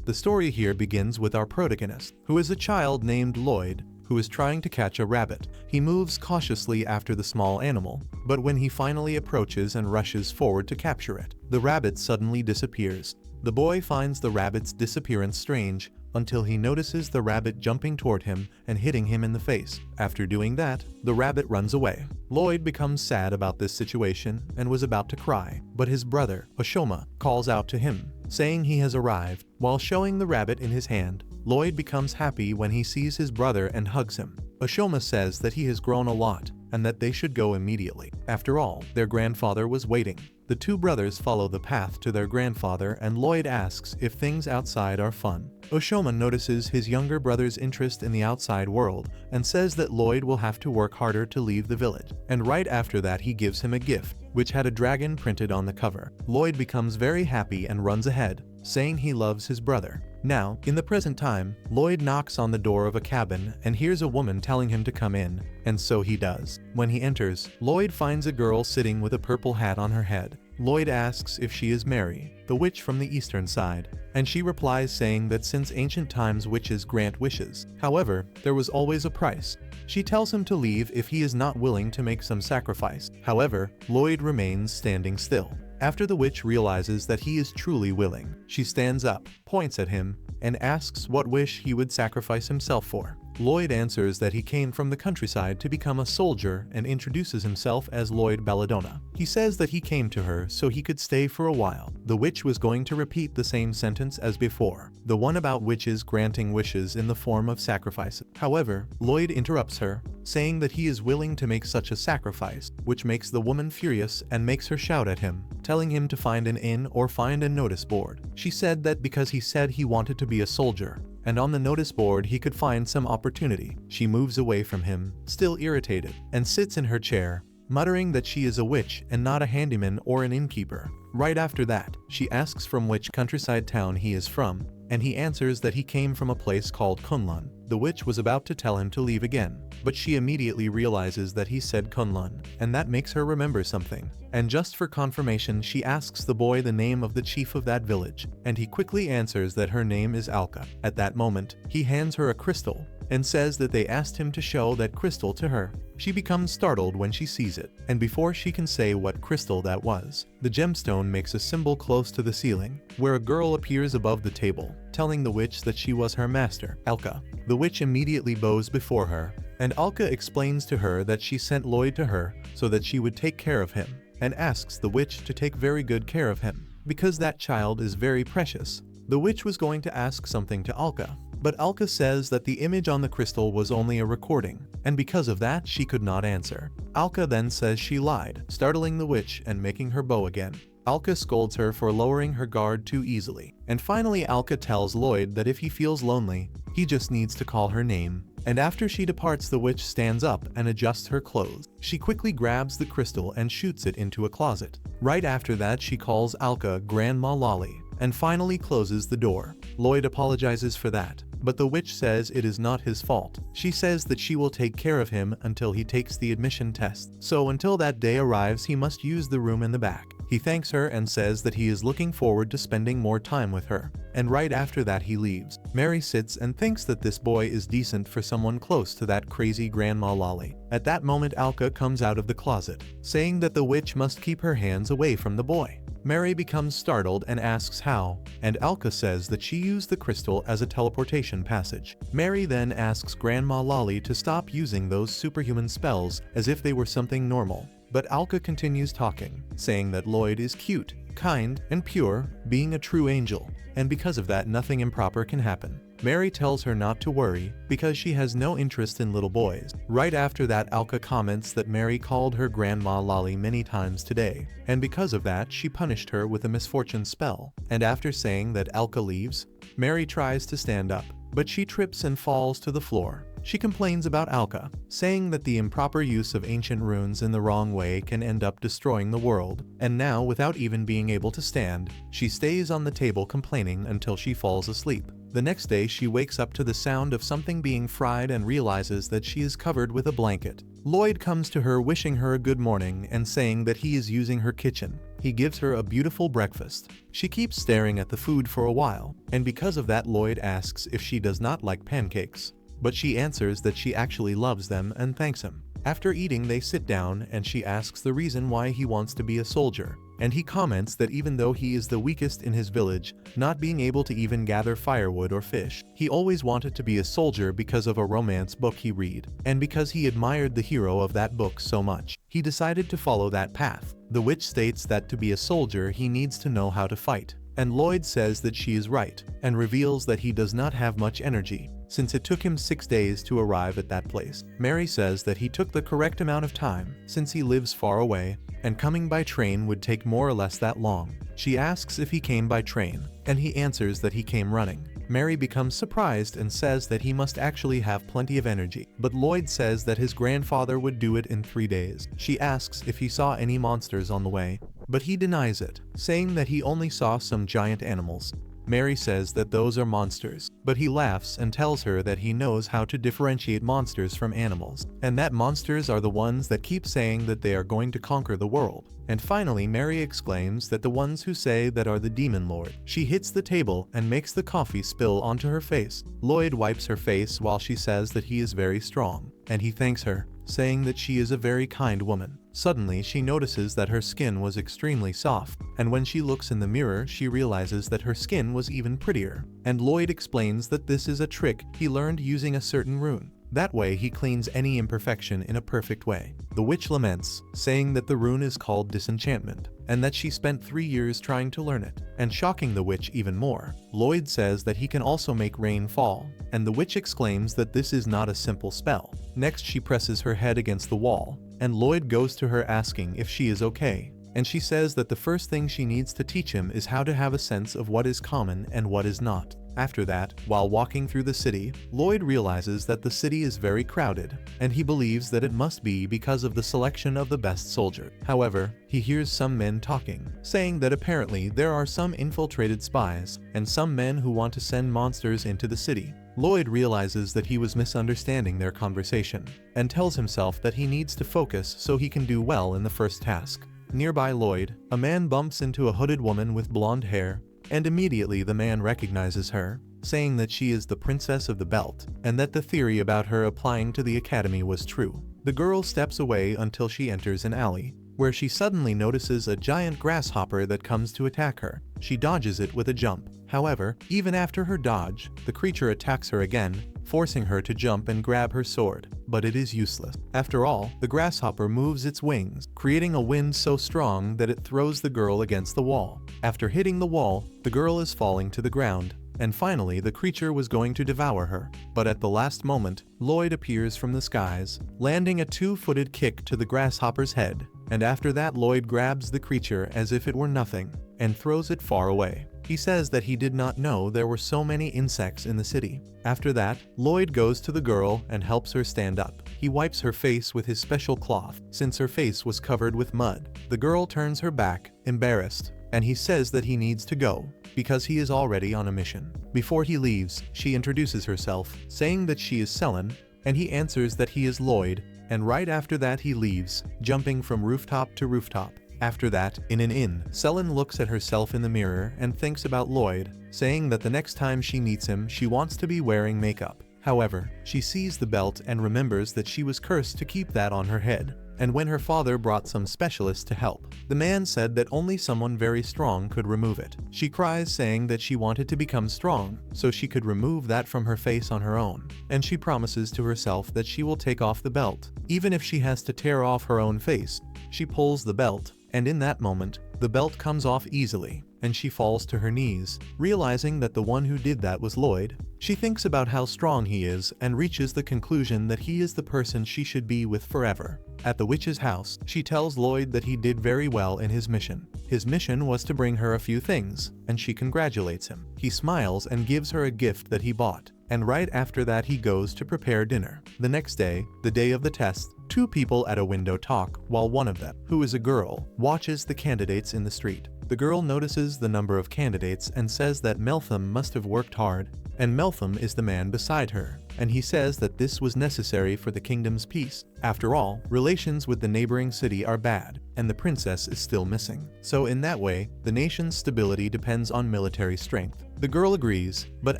The story here begins with our protagonist, who is a child named Lloyd, who is trying to catch a rabbit. He moves cautiously after the small animal, but when he finally approaches and rushes forward to capture it, the rabbit suddenly disappears. The boy finds the rabbit's disappearance strange until he notices the rabbit jumping toward him and hitting him in the face. After doing that, the rabbit runs away. Lloyd becomes sad about this situation and was about to cry, but his brother, Oshoma, calls out to him, saying he has arrived. While showing the rabbit in his hand, Lloyd becomes happy when he sees his brother and hugs him. Oshoma says that he has grown a lot and that they should go immediately. After all, their grandfather was waiting. The two brothers follow the path to their grandfather and Lloyd asks if things outside are fun. Oshoma notices his younger brother's interest in the outside world and says that Lloyd will have to work harder to leave the village. And right after that he gives him a gift, which had a dragon printed on the cover. Lloyd becomes very happy and runs ahead, saying he loves his brother. Now, in the present time, Lloyd knocks on the door of a cabin and hears a woman telling him to come in, and so he does. When he enters, Lloyd finds a girl sitting with a purple hat on her head. Lloyd asks if she is Mary, the witch from the eastern side, and she replies saying that since ancient times witches grant wishes. However, there was always a price. She tells him to leave if he is not willing to make some sacrifice. However, Lloyd remains standing still. After the witch realizes that he is truly willing, she stands up, points at him, and asks what wish he would sacrifice himself for. Lloyd answers that he came from the countryside to become a soldier and introduces himself as Lloyd Belladonna. He says that he came to her so he could stay for a while. The witch was going to repeat the same sentence as before, the one about witches granting wishes in the form of sacrifices. However, Lloyd interrupts her, saying that he is willing to make such a sacrifice, which makes the woman furious and makes her shout at him, telling him to find an inn or find a notice board. She said that because he said he wanted to be a soldier, and on the notice board he could find some opportunity. She moves away from him, still irritated, and sits in her chair, muttering that she is a witch and not a handyman or an innkeeper. Right after that, she asks from which countryside town he is from, and he answers that he came from a place called Kunlun. The witch was about to tell him to leave again, but she immediately realizes that he said Kunlun, and that makes her remember something. And just for confirmation, she asks the boy the name of the chief of that village, and he quickly answers that her name is Alka. At that moment, he hands her a crystal and says that they asked him to show that crystal to her. She becomes startled when she sees it, and before she can say what crystal that was, the gemstone makes a symbol close to the ceiling, where a girl appears above the table, telling the witch that she was her master, Alka. The witch immediately bows before her, and Alka explains to her that she sent Lloyd to her so that she would take care of him, and asks the witch to take very good care of him, because that child is very precious. The witch was going to ask something to Alka, but Alka says that the image on the crystal was only a recording, and because of that she could not answer. Alka then says she lied, startling the witch and making her bow again. Alka scolds her for lowering her guard too easily, and finally Alka tells Lloyd that if he feels lonely, he just needs to call her name. And after she departs, the witch stands up and adjusts her clothes. She quickly grabs the crystal and shoots it into a closet. Right after that she calls Alka Grandma Lolly, and finally closes the door. Lloyd apologizes for that, but the witch says it is not his fault. She says that she will take care of him until he takes the admission test. So until that day arrives, he must use the room in the back. He thanks her and says that he is looking forward to spending more time with her. And right after that he leaves. Mary sits and thinks that this boy is decent for someone close to that crazy Grandma Lolly. At that moment Alka comes out of the closet, saying that the witch must keep her hands away from the boy. Mary becomes startled and asks how, and Alka says that she used the crystal as a teleportation passage. Mary then asks Grandma Lolly to stop using those superhuman spells as if they were something normal. But Alka continues talking, saying that Lloyd is cute, kind, and pure, being a true angel, and because of that nothing improper can happen. Mary tells her not to worry, because she has no interest in little boys. Right after that Alka comments that Mary called her Grandma Lolly many times today, and because of that she punished her with a misfortune spell. And after saying that Alka leaves, Mary tries to stand up, but she trips and falls to the floor. She complains about Alka, saying that the improper use of ancient runes in the wrong way can end up destroying the world, and now without even being able to stand, she stays on the table complaining until she falls asleep. The next day she wakes up to the sound of something being fried and realizes that she is covered with a blanket. Lloyd comes to her wishing her a good morning and saying that he is using her kitchen. He gives her a beautiful breakfast. She keeps staring at the food for a while, and because of that Lloyd asks if she does not like pancakes. But she answers that she actually loves them and thanks him. After eating they sit down and she asks the reason why he wants to be a soldier. And he comments that even though he is the weakest in his village, not being able to even gather firewood or fish, he always wanted to be a soldier because of a romance book he read, and because he admired the hero of that book so much. He decided to follow that path. The witch states that to be a soldier he needs to know how to fight, and Lloyd says that she is right, and reveals that he does not have much energy, since it took him 6 days to arrive at that place. Mary says that he took the correct amount of time, since he lives far away, and coming by train would take more or less that long. She asks if he came by train, and he answers that he came running. Mary becomes surprised and says that he must actually have plenty of energy, but Lloyd says that his grandfather would do it in 3 days. She asks if he saw any monsters on the way, but he denies it, saying that he only saw some giant animals. Mary says that those are monsters, but he laughs and tells her that he knows how to differentiate monsters from animals, and that monsters are the ones that keep saying that they are going to conquer the world. And finally Mary exclaims that the ones who say that are the demon lord. She hits the table and makes the coffee spill onto her face. Lloyd wipes her face while she says that he is very strong, and he thanks her, saying that she is a very kind woman. Suddenly she notices that her skin was extremely soft, and when she looks in the mirror she realizes that her skin was even prettier. And Lloyd explains that this is a trick he learned using a certain rune. That way he cleans any imperfection in a perfect way. The witch laments, saying that the rune is called disenchantment, and that she spent 3 years trying to learn it. And shocking the witch even more, Lloyd says that he can also make rain fall, and the witch exclaims that this is not a simple spell. Next she presses her head against the wall, and Lloyd goes to her asking if she is okay. And she says that the first thing she needs to teach him is how to have a sense of what is common and what is not. After that, while walking through the city, Lloyd realizes that the city is very crowded, and he believes that it must be because of the selection of the best soldier. However, he hears some men talking, saying that apparently there are some infiltrated spies, and some men who want to send monsters into the city. Lloyd realizes that he was misunderstanding their conversation, and tells himself that he needs to focus so he can do well in the first task. Nearby Lloyd, a man bumps into a hooded woman with blonde hair, and immediately the man recognizes her, saying that she is the princess of the belt, and that the theory about her applying to the academy was true. The girl steps away until she enters an alley, where she suddenly notices a giant grasshopper that comes to attack her. She dodges it with a jump. However, even after her dodge, the creature attacks her again, forcing her to jump and grab her sword, but it is useless. After all, the grasshopper moves its wings, creating a wind so strong that it throws the girl against the wall. After hitting the wall, the girl is falling to the ground, and finally the creature was going to devour her. But at the last moment, Lloyd appears from the skies, landing a 2-footed kick to the grasshopper's head, and after that Lloyd grabs the creature as if it were nothing, and throws it far away. He says that he did not know there were so many insects in the city. After that, Lloyd goes to the girl and helps her stand up. He wipes her face with his special cloth, since her face was covered with mud. The girl turns her back, embarrassed, and he says that he needs to go, because he is already on a mission. Before he leaves, she introduces herself, saying that she is Selen, and he answers that he is Lloyd, and right after that he leaves, jumping from rooftop to rooftop. After that, in an inn, Selen looks at herself in the mirror and thinks about Lloyd, saying that the next time she meets him she wants to be wearing makeup. However, she sees the belt and remembers that she was cursed to keep that on her head. And when her father brought some specialists to help, the man said that only someone very strong could remove it. She cries, saying that she wanted to become strong, so she could remove that from her face on her own. And she promises to herself that she will take off the belt, even if she has to tear off her own face. She pulls the belt, and in that moment, the belt comes off easily, and she falls to her knees, realizing that the one who did that was Lloyd. She thinks about how strong he is and reaches the conclusion that he is the person she should be with forever. At the witch's house, she tells Lloyd that he did very well in his mission. His mission was to bring her a few things, and she congratulates him. He smiles and gives her a gift that he bought, and right after that he goes to prepare dinner. The next day, the day of the test, 2 people at a window talk while one of them, who is a girl, watches the candidates in the street. The girl notices the number of candidates and says that Meltham must have worked hard, and Meltham is the man beside her, and he says that this was necessary for the kingdom's peace. After all, relations with the neighboring city are bad, and the princess is still missing. So in that way, the nation's stability depends on military strength. The girl agrees, but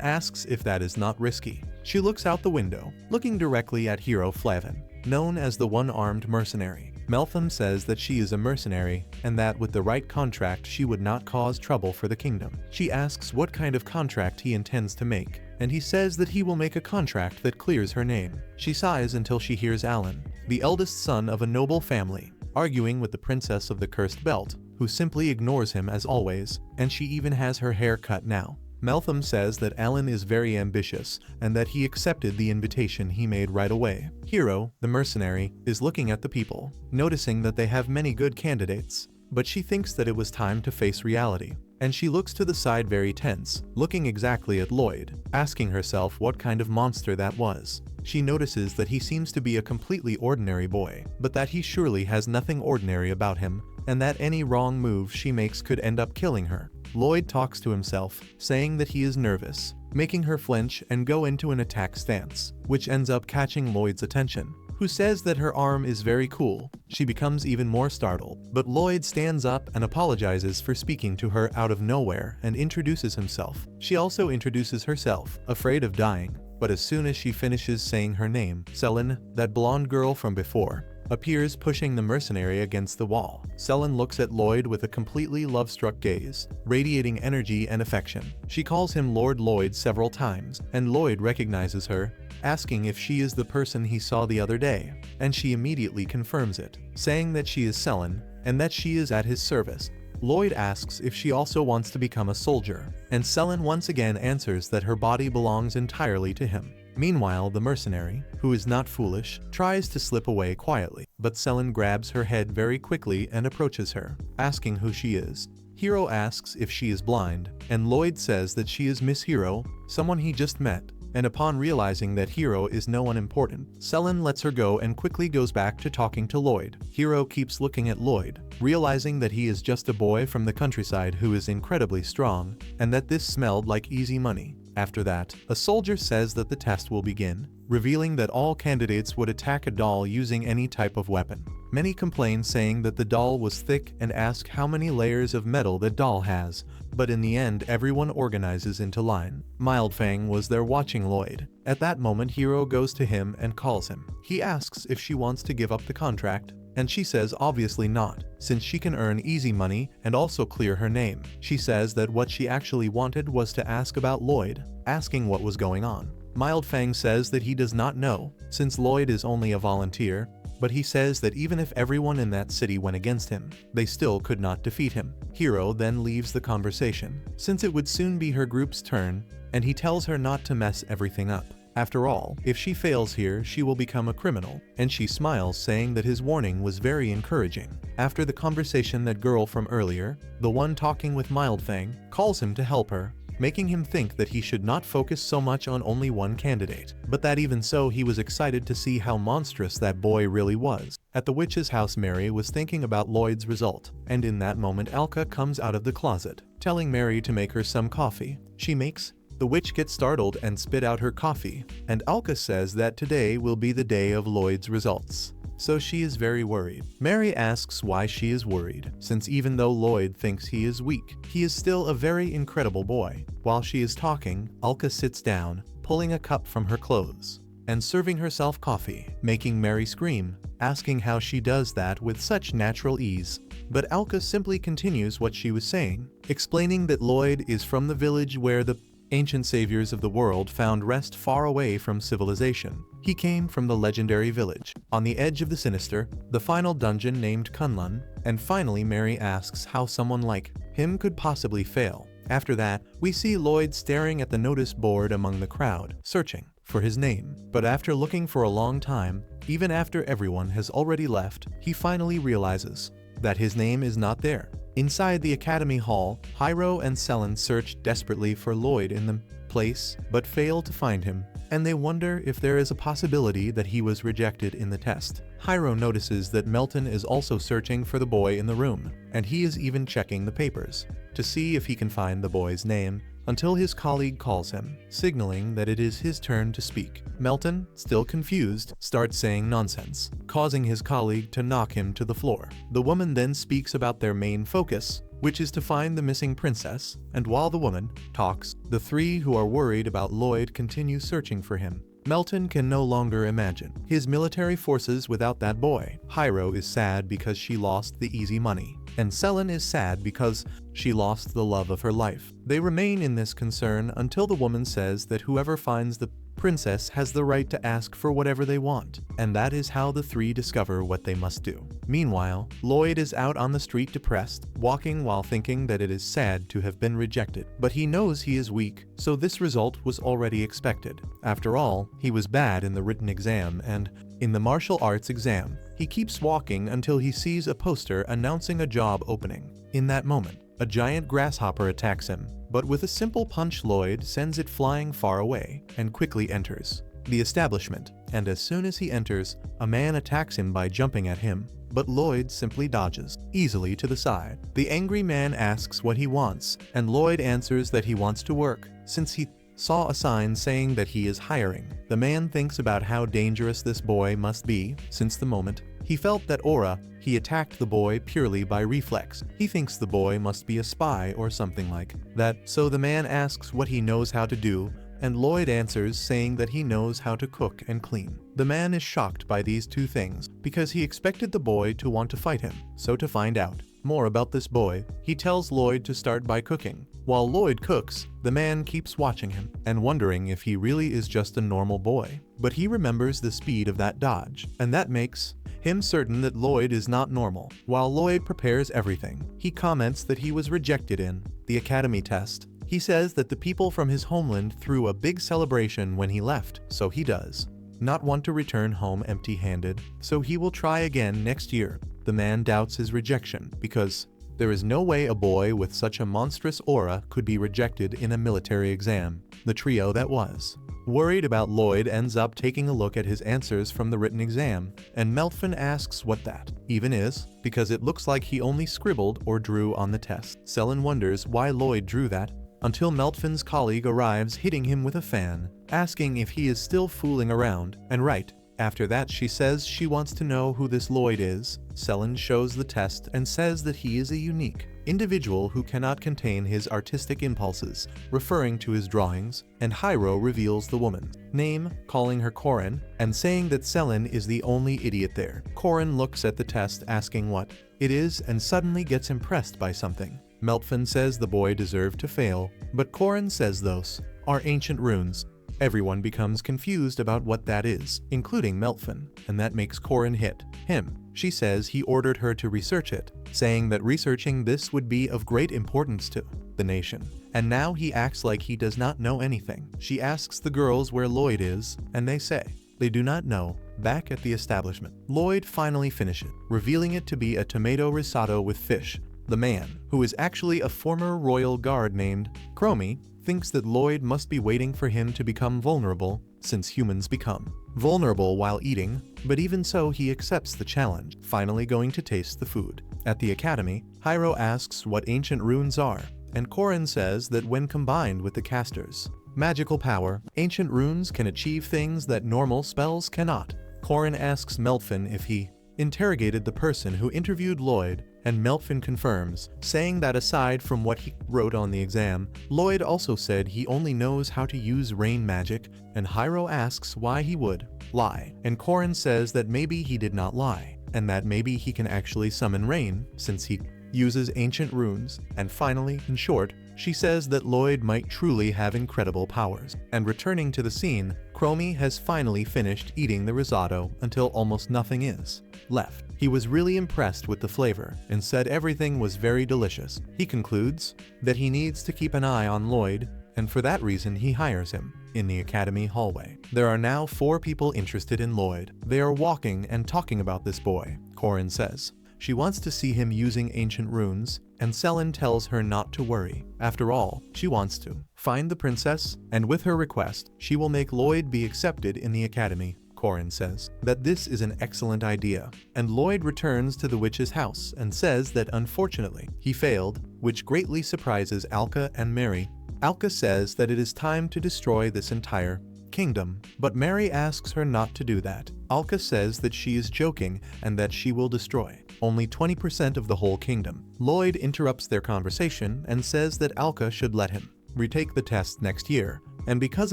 asks if that is not risky. She looks out the window, looking directly at hero Flavin, known as the one-armed mercenary. Meltham says that she is a mercenary, and that with the right contract she would not cause trouble for the kingdom. She asks what kind of contract he intends to make, and he says that he will make a contract that clears her name. She sighs until she hears Alan, the eldest son of a noble family, arguing with the princess of the cursed belt, who simply ignores him as always, and she even has her hair cut now. Meltham says that Alan is very ambitious and that he accepted the invitation he made right away. Hero, the mercenary, is looking at the people, noticing that they have many good candidates, but she thinks that it was time to face reality. And she looks to the side very tense, looking exactly at Lloyd, asking herself what kind of monster that was. She notices that he seems to be a completely ordinary boy, but that he surely has nothing ordinary about him, and that any wrong move she makes could end up killing her. Lloyd talks to himself, saying that he is nervous, making her flinch and go into an attack stance, which ends up catching Lloyd's attention, who says that her arm is very cool. She becomes even more startled, but Lloyd stands up and apologizes for speaking to her out of nowhere and introduces himself. She also introduces herself, afraid of dying, but as soon as she finishes saying her name, Selin, that blonde girl from before, appears pushing the mercenary against the wall. Selin looks at Lloyd with a completely love-struck gaze, radiating energy and affection. She calls him Lord Lloyd several times, and Lloyd recognizes her, asking if she is the person he saw the other day, and she immediately confirms it, saying that she is Selin, and that she is at his service. Lloyd asks if she also wants to become a soldier, and Selin once again answers that her body belongs entirely to him. Meanwhile, the mercenary, who is not foolish, tries to slip away quietly, but Selin grabs her head very quickly and approaches her, asking who she is. Hero asks if she is blind, and Lloyd says that she is Miss Hero, someone he just met. And upon realizing that Hero is no one important, Selin lets her go and quickly goes back to talking to Lloyd. Hero keeps looking at Lloyd, realizing that he is just a boy from the countryside who is incredibly strong, and that this smelled like easy money. After that, a soldier says that the test will begin, revealing that all candidates would attack a doll using any type of weapon. Many complain saying that the doll was thick and ask how many layers of metal the doll has, but in the end everyone organizes into line. Mildfang was there watching Lloyd. At that moment Hero goes to him and calls him. He asks if she wants to give up the contract, and she says obviously not, since she can earn easy money and also clear her name. She says that what she actually wanted was to ask about Lloyd, asking what was going on. Mildfang says that he does not know, since Lloyd is only a volunteer, but he says that even if everyone in that city went against him, they still could not defeat him. Hero then leaves the conversation, since it would soon be her group's turn, and he tells her not to mess everything up. After all, if she fails here, she will become a criminal, and she smiles, saying that his warning was very encouraging. After the conversation, that girl from earlier, the one talking with Mildfang, calls him to help her, making him think that he should not focus so much on only one candidate, but that even so he was excited to see how monstrous that boy really was. At the witch's house, Mary was thinking about Lloyd's result, and in that moment Alka comes out of the closet, telling Mary to make her some coffee. She makes. The witch gets startled and spit out her coffee, and Alka says that today will be the day of Lloyd's results. So she is very worried. Mary asks why she is worried, since even though Lloyd thinks he is weak, he is still a very incredible boy. While she is talking, Alka sits down, pulling a cup from her clothes, and serving herself coffee, making Mary scream, asking how she does that with such natural ease. But Alka simply continues what she was saying, explaining that Lloyd is from the village where the ancient saviors of the world found rest far away from civilization. He came from the legendary village, on the edge of the sinister, the final dungeon named Kunlun, and finally Mary asks how someone like him could possibly fail. After that, we see Lloyd staring at the notice board among the crowd, searching for his name. But after looking for a long time, even after everyone has already left, he finally realizes that his name is not there. Inside the academy hall, Hiro and Selin search desperately for Lloyd in the place, but fail to find him, and they wonder if there is a possibility that he was rejected in the test. Hiro notices that Melton is also searching for the boy in the room, and he is even checking the papers to see if he can find the boy's name, until his colleague calls him, signaling that it is his turn to speak. Melton, still confused, starts saying nonsense, causing his colleague to knock him to the floor. The woman then speaks about their main focus, which is to find the missing princess, and while the woman talks, the three who are worried about Lloyd continue searching for him. Melton can no longer imagine his military forces without that boy. Hiro is sad because she lost the easy money, and Selen is sad because she lost the love of her life. They remain in this concern until the woman says that whoever finds the princess has the right to ask for whatever they want, and that is how the three discover what they must do. Meanwhile, Lloyd is out on the street depressed, walking while thinking that it is sad to have been rejected. But he knows he is weak, so this result was already expected. After all, he was bad in the written exam, and in the martial arts exam, he keeps walking until he sees a poster announcing a job opening. In that moment, a giant grasshopper attacks him, but with a simple punch Lloyd sends it flying far away and quickly enters the establishment, and as soon as he enters, a man attacks him by jumping at him, but Lloyd simply dodges easily to the side. The angry man asks what he wants, and Lloyd answers that he wants to work, since he saw a sign saying that he is hiring. The man thinks about how dangerous this boy must be, since the moment he felt that aura, he attacked the boy purely by reflex. He thinks the boy must be a spy or something like that, so the man asks what he knows how to do, and Lloyd answers saying that he knows how to cook and clean. The man is shocked by these two things, because he expected the boy to want to fight him. So to find out more about this boy, he tells Lloyd to start by cooking. While Lloyd cooks, the man keeps watching him, and wondering if he really is just a normal boy. But he remembers the speed of that dodge, and that makes him certain that Lloyd is not normal. While Lloyd prepares everything, he comments that he was rejected in the academy test. He says that the people from his homeland threw a big celebration when he left, so he does not want to return home empty-handed, so he will try again next year. The man doubts his rejection, because there is no way a boy with such a monstrous aura could be rejected in a military exam. The trio that was worried about Lloyd ends up taking a look at his answers from the written exam, and Melton asks what that even is, because it looks like he only scribbled or drew on the test. Selen wonders why Lloyd drew that, until Melton's colleague arrives hitting him with a fan, asking if he is still fooling around, and right after that she says she wants to know who this Lloyd is. Selen shows the test and says that he is a unique individual who cannot contain his artistic impulses, referring to his drawings, and Hiro reveals the woman's name, calling her Corin, and saying that Selen is the only idiot there. Corin looks at the test asking what it is and suddenly gets impressed by something. Melton says the boy deserved to fail, but Corin says those are ancient runes. Everyone becomes confused about what that is, including Melton, and that makes Corin hit him. She says he ordered her to research it, saying that researching this would be of great importance to the nation. And now he acts like he does not know anything. She asks the girls where Lloyd is, and they say they do not know. Back at the establishment, Lloyd finally finishes, revealing it to be a tomato risotto with fish. The man, who is actually a former royal guard named Chromie, thinks that Lloyd must be waiting for him to become vulnerable, since humans become vulnerable while eating, but even so he accepts the challenge, finally going to taste the food. At the academy, Hiro asks what ancient runes are, and Corin says that when combined with the caster's magical power, ancient runes can achieve things that normal spells cannot. Corin asks Melton if he interrogated the person who interviewed Lloyd, and Melton confirms, saying that aside from what he wrote on the exam, Lloyd also said he only knows how to use rain magic, and Hiro asks why he would lie, and Corin says that maybe he did not lie, and that maybe he can actually summon rain, since he uses ancient runes, and finally, in short, she says that Lloyd might truly have incredible powers. And returning to the scene, Chromie has finally finished eating the risotto until almost nothing is left. He was really impressed with the flavor and said everything was very delicious. He concludes that he needs to keep an eye on Lloyd, and for that reason he hires him in the academy hallway. There are now 4 people interested in Lloyd. They are walking and talking about this boy. Corin says she wants to see him using ancient runes, and Selin tells her not to worry. After all, she wants to find the princess, and with her request, she will make Lloyd be accepted in the academy. Corin says that this is an excellent idea, and Lloyd returns to the witch's house and says that unfortunately, he failed, which greatly surprises Alka and Mary. Alka says that it is time to destroy this entire kingdom, but Mary asks her not to do that. Alka says that she is joking and that she will destroy only 20% of the whole kingdom. Lloyd interrupts their conversation and says that Alka should let him retake the test next year, and because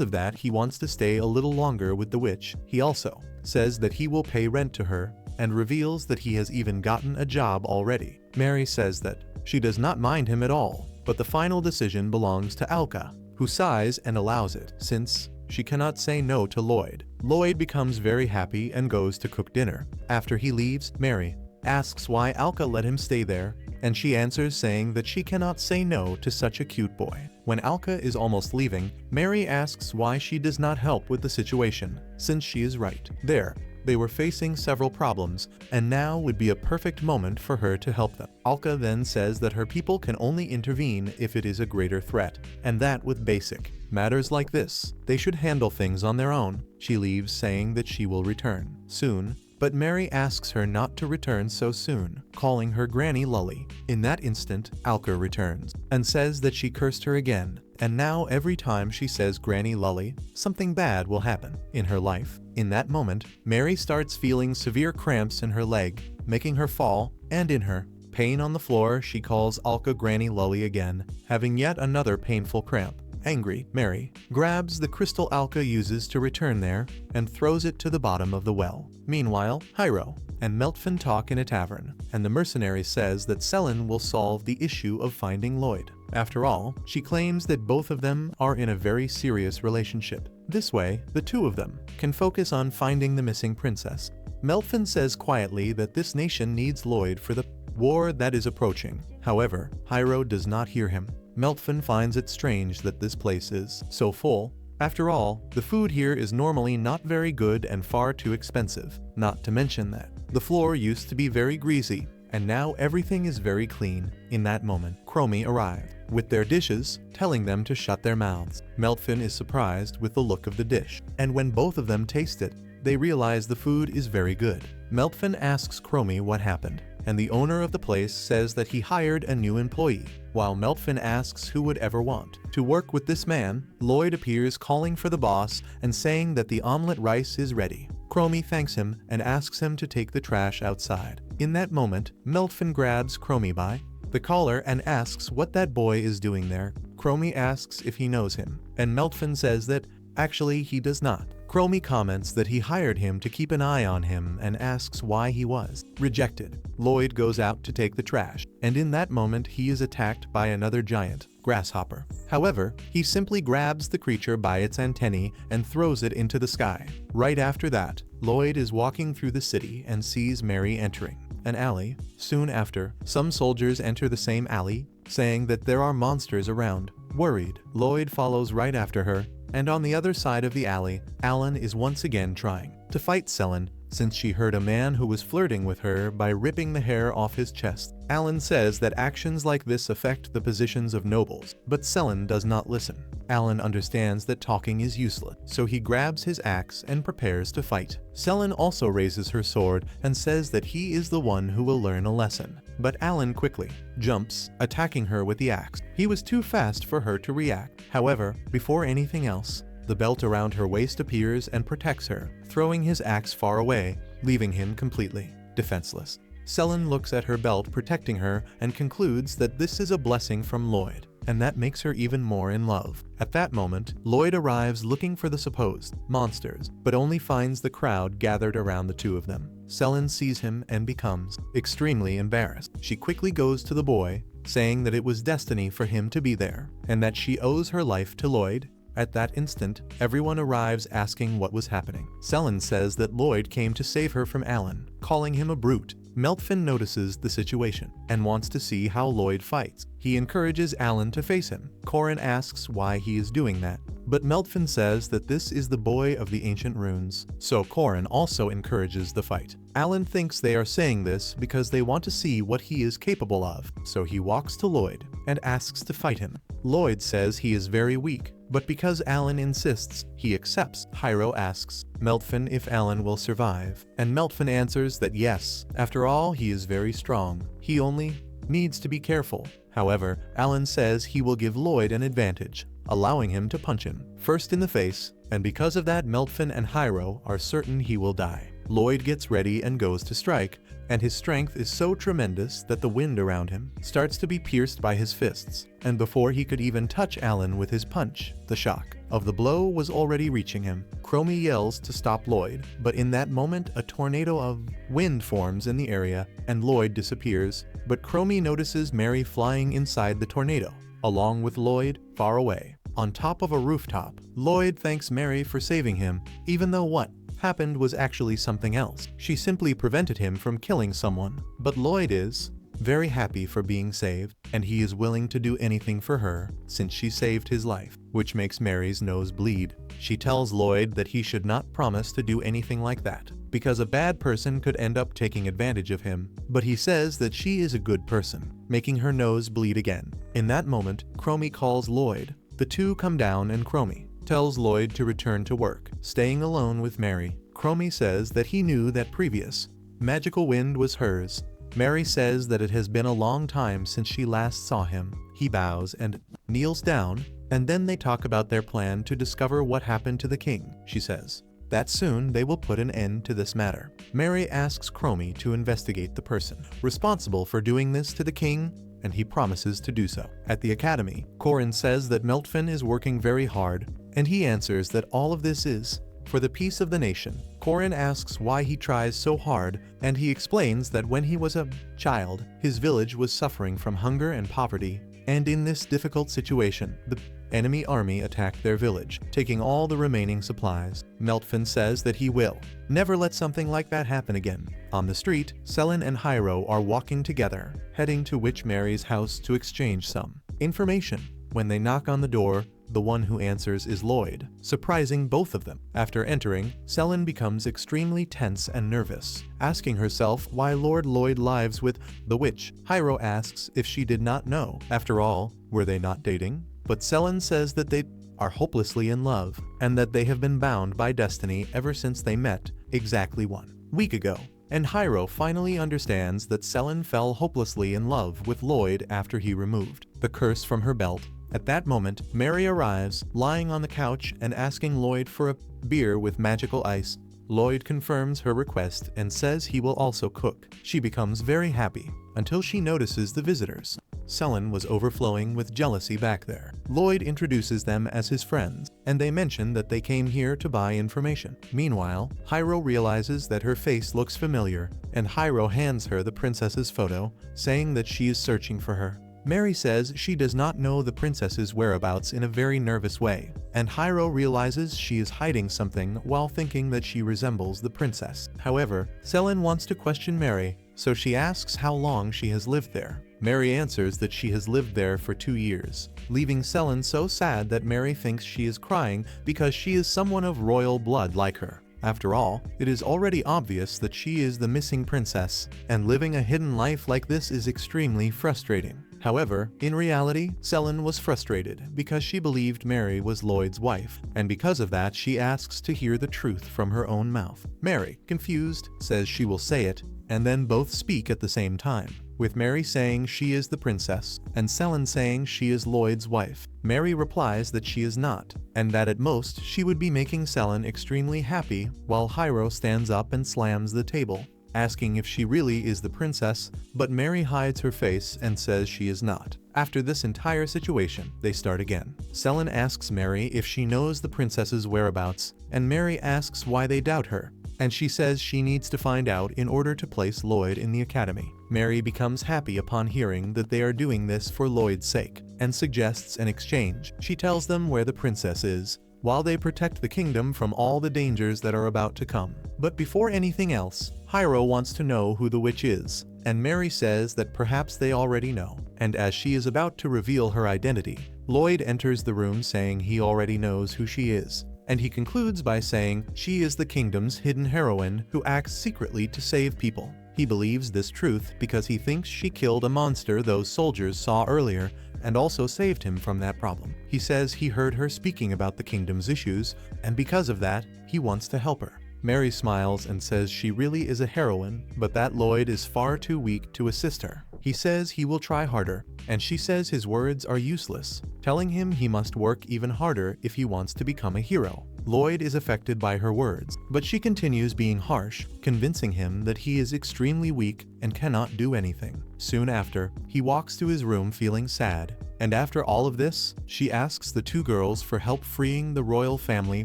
of that he wants to stay a little longer with the witch. He also says that he will pay rent to her and reveals that he has even gotten a job already. Mary says that she does not mind him at all, but the final decision belongs to Alka, who sighs and allows it, since she cannot say no to Lloyd. Lloyd becomes very happy and goes to cook dinner. After he leaves, Mary asks why Alka let him stay there, and she answers saying that she cannot say no to such a cute boy. When Alka is almost leaving, Mary asks why she does not help with the situation, since she is right there. They were facing several problems, and now would be a perfect moment for her to help them. Alka then says that her people can only intervene if it is a greater threat, and that with basic matters like this, they should handle things on their own. She leaves saying that she will return soon, but Mary asks her not to return so soon, calling her Granny Lully. In that instant, Alka returns and says that she cursed her again, and now every time she says Granny Lully, something bad will happen in her life. In that moment, Mary starts feeling severe cramps in her leg, making her fall, and in her pain on the floor, she calls Alka Granny Lully again, having yet another painful cramp. Angry, Mary grabs the crystal Alka uses to return there and throws it to the bottom of the well. Meanwhile, Hyro and Meltfin talk in a tavern, and the mercenary says that Selin will solve the issue of finding Lloyd. After all, she claims that both of them are in a very serious relationship. This way, the two of them can focus on finding the missing princess. Meltfin says quietly that this nation needs Lloyd for the war that is approaching. However, Hyro does not hear him. Meltfin finds it strange that this place is so full. After all, the food here is normally not very good and far too expensive. Not to mention that the floor used to be very greasy, and now everything is very clean. In that moment, Chromie arrived with their dishes, telling them to shut their mouths. Meltfin is surprised with the look of the dish, and when both of them taste it, they realize the food is very good. Meltfin asks Chromie what happened, and the owner of the place says that he hired a new employee. While Meltfin asks who would ever want to work with this man, Lloyd appears calling for the boss and saying that the omelette rice is ready. Chromie thanks him and asks him to take the trash outside. In that moment, Meltfin grabs Chromie by the collar and asks what that boy is doing there. Chromie asks if he knows him, and Meltfin says that actually he does not. Chromie comments that he hired him to keep an eye on him and asks why he was rejected. Lloyd goes out to take the trash, and in that moment he is attacked by another giant grasshopper. However, he simply grabs the creature by its antennae and throws it into the sky. Right after that, Lloyd is walking through the city and sees Mary entering an alley. Soon after, some soldiers enter the same alley, saying that there are monsters around. Worried, Lloyd follows right after her, and on the other side of the alley, Alan is once again trying to fight Selin, since she heard a man who was flirting with her by ripping the hair off his chest. Alan says that actions like this affect the positions of nobles, but Selin does not listen. Alan understands that talking is useless, so he grabs his axe and prepares to fight. Selin also raises her sword and says that he is the one who will learn a lesson. But Alan quickly jumps, attacking her with the axe. He was too fast for her to react. However, before anything else, the belt around her waist appears and protects her, throwing his axe far away, leaving him completely defenseless. Selin looks at her belt protecting her and concludes that this is a blessing from Lloyd, and that makes her even more in love. At that moment, Lloyd arrives looking for the supposed monsters, but only finds the crowd gathered around the two of them. Selin sees him and becomes extremely embarrassed. She quickly goes to the boy, saying that it was destiny for him to be there, and that she owes her life to Lloyd. At that instant, everyone arrives asking what was happening. Selin says that Lloyd came to save her from Alan, calling him a brute, Meltfin notices the situation and wants to see how Lloyd fights. He encourages Alan to face him. Corin asks why he is doing that, but Meltfin says that this is the boy of the ancient runes, so Corin also encourages the fight. Alan thinks they are saying this because they want to see what he is capable of, so he walks to Lloyd and asks to fight him. Lloyd says he is very weak, but because Alan insists, he accepts. Hyro asks Meltfin if Alan will survive, and Meltfin answers that yes, after all he is very strong, he only needs to be careful. However, Alan says he will give Lloyd an advantage, allowing him to punch him, first in the face, and because of that Meltfin and Hyro are certain he will die. Lloyd gets ready and goes to strike, and his strength is so tremendous that the wind around him starts to be pierced by his fists, and before he could even touch Alan with his punch, the shock of the blow was already reaching him. Chromie yells to stop Lloyd, but in that moment a tornado of wind forms in the area and Lloyd disappears, but Chromie notices Mary flying inside the tornado, along with Lloyd, far away. On top of a rooftop, Lloyd thanks Mary for saving him, even though what happened was actually something else. She simply prevented him from killing someone, but Lloyd is very happy for being saved, and he is willing to do anything for her since she saved his life, which makes Mary's nose bleed. She tells Lloyd that he should not promise to do anything like that, because a bad person could end up taking advantage of him, but he says that she is a good person, making her nose bleed again. In that moment, Chromie calls Lloyd. The two come down and Chromie tells Lloyd to return to work, staying alone with Mary. Chromie says that he knew that previous magical wind was hers. Mary says that it has been a long time since she last saw him. He bows and kneels down, and then they talk about their plan to discover what happened to the king. She says that soon they will put an end to this matter. Mary asks Chromie to investigate the person responsible for doing this to the king, and he promises to do so. At the academy, Corin says that Meltfin is working very hard, and he answers that all of this is for the peace of the nation. Corin asks why he tries so hard, and he explains that when he was a child, his village was suffering from hunger and poverty, and in this difficult situation, the enemy army attacked their village, taking all the remaining supplies. Meltfin says that he will never let something like that happen again. On the street, Selin and Hyro are walking together, heading to Witch Mary's house to exchange some information. When they knock on the door, the one who answers is Lloyd, surprising both of them. After entering, Selin becomes extremely tense and nervous, asking herself why Lord Lloyd lives with the witch. Hyro asks if she did not know. After all, were they not dating? But Selin says that they are hopelessly in love, and that they have been bound by destiny ever since they met exactly 1 week ago. And Hyro finally understands that Selin fell hopelessly in love with Lloyd after he removed the curse from her belt. At that moment, Mary arrives, lying on the couch and asking Lloyd for a beer with magical ice. Lloyd confirms her request and says he will also cook. She becomes very happy, until she notices the visitors. Selin was overflowing with jealousy back there. Lloyd introduces them as his friends, and they mention that they came here to buy information. Meanwhile, Hyro realizes that her face looks familiar, and Hyro hands her the princess's photo, saying that she is searching for her. Mary says she does not know the princess's whereabouts in a very nervous way, and Hyro realizes she is hiding something while thinking that she resembles the princess. However, Selin wants to question Mary, so she asks how long she has lived there. Mary answers that she has lived there for 2 years, leaving Selin so sad that Mary thinks she is crying because she is someone of royal blood like her. After all, it is already obvious that she is the missing princess, and living a hidden life like this is extremely frustrating. However, in reality, Selin was frustrated because she believed Mary was Lloyd's wife, and because of that she asks to hear the truth from her own mouth. Mary, confused, says she will say it, and then both speak at the same time, with Mary saying she is the princess, and Selin saying she is Lloyd's wife. Mary replies that she is not, and that at most she would be making Selin extremely happy, while Hyro stands up and slams the table, asking if she really is the princess, but Mary hides her face and says she is not. After this entire situation, they start again. Selin asks Mary if she knows the princess's whereabouts, and Mary asks why they doubt her, and she says she needs to find out in order to place Lloyd in the academy. Mary becomes happy upon hearing that they are doing this for Lloyd's sake, and suggests an exchange. She tells them where the princess is, while they protect the kingdom from all the dangers that are about to come. But before anything else, Hiro wants to know who the witch is, and Mary says that perhaps they already know. And as she is about to reveal her identity, Lloyd enters the room saying he already knows who she is. And he concludes by saying she is the kingdom's hidden heroine who acts secretly to save people. He believes this truth because he thinks she killed a monster those soldiers saw earlier and also saved him from that problem. He says he heard her speaking about the kingdom's issues, and because of that, he wants to help her. Mary smiles and says she really is a heroine, but that Lloyd is far too weak to assist her. He says he will try harder, and she says his words are useless, telling him he must work even harder if he wants to become a hero. Lloyd is affected by her words, but she continues being harsh, convincing him that he is extremely weak and cannot do anything. Soon after, he walks to his room feeling sad, and after all of this, she asks the two girls for help freeing the royal family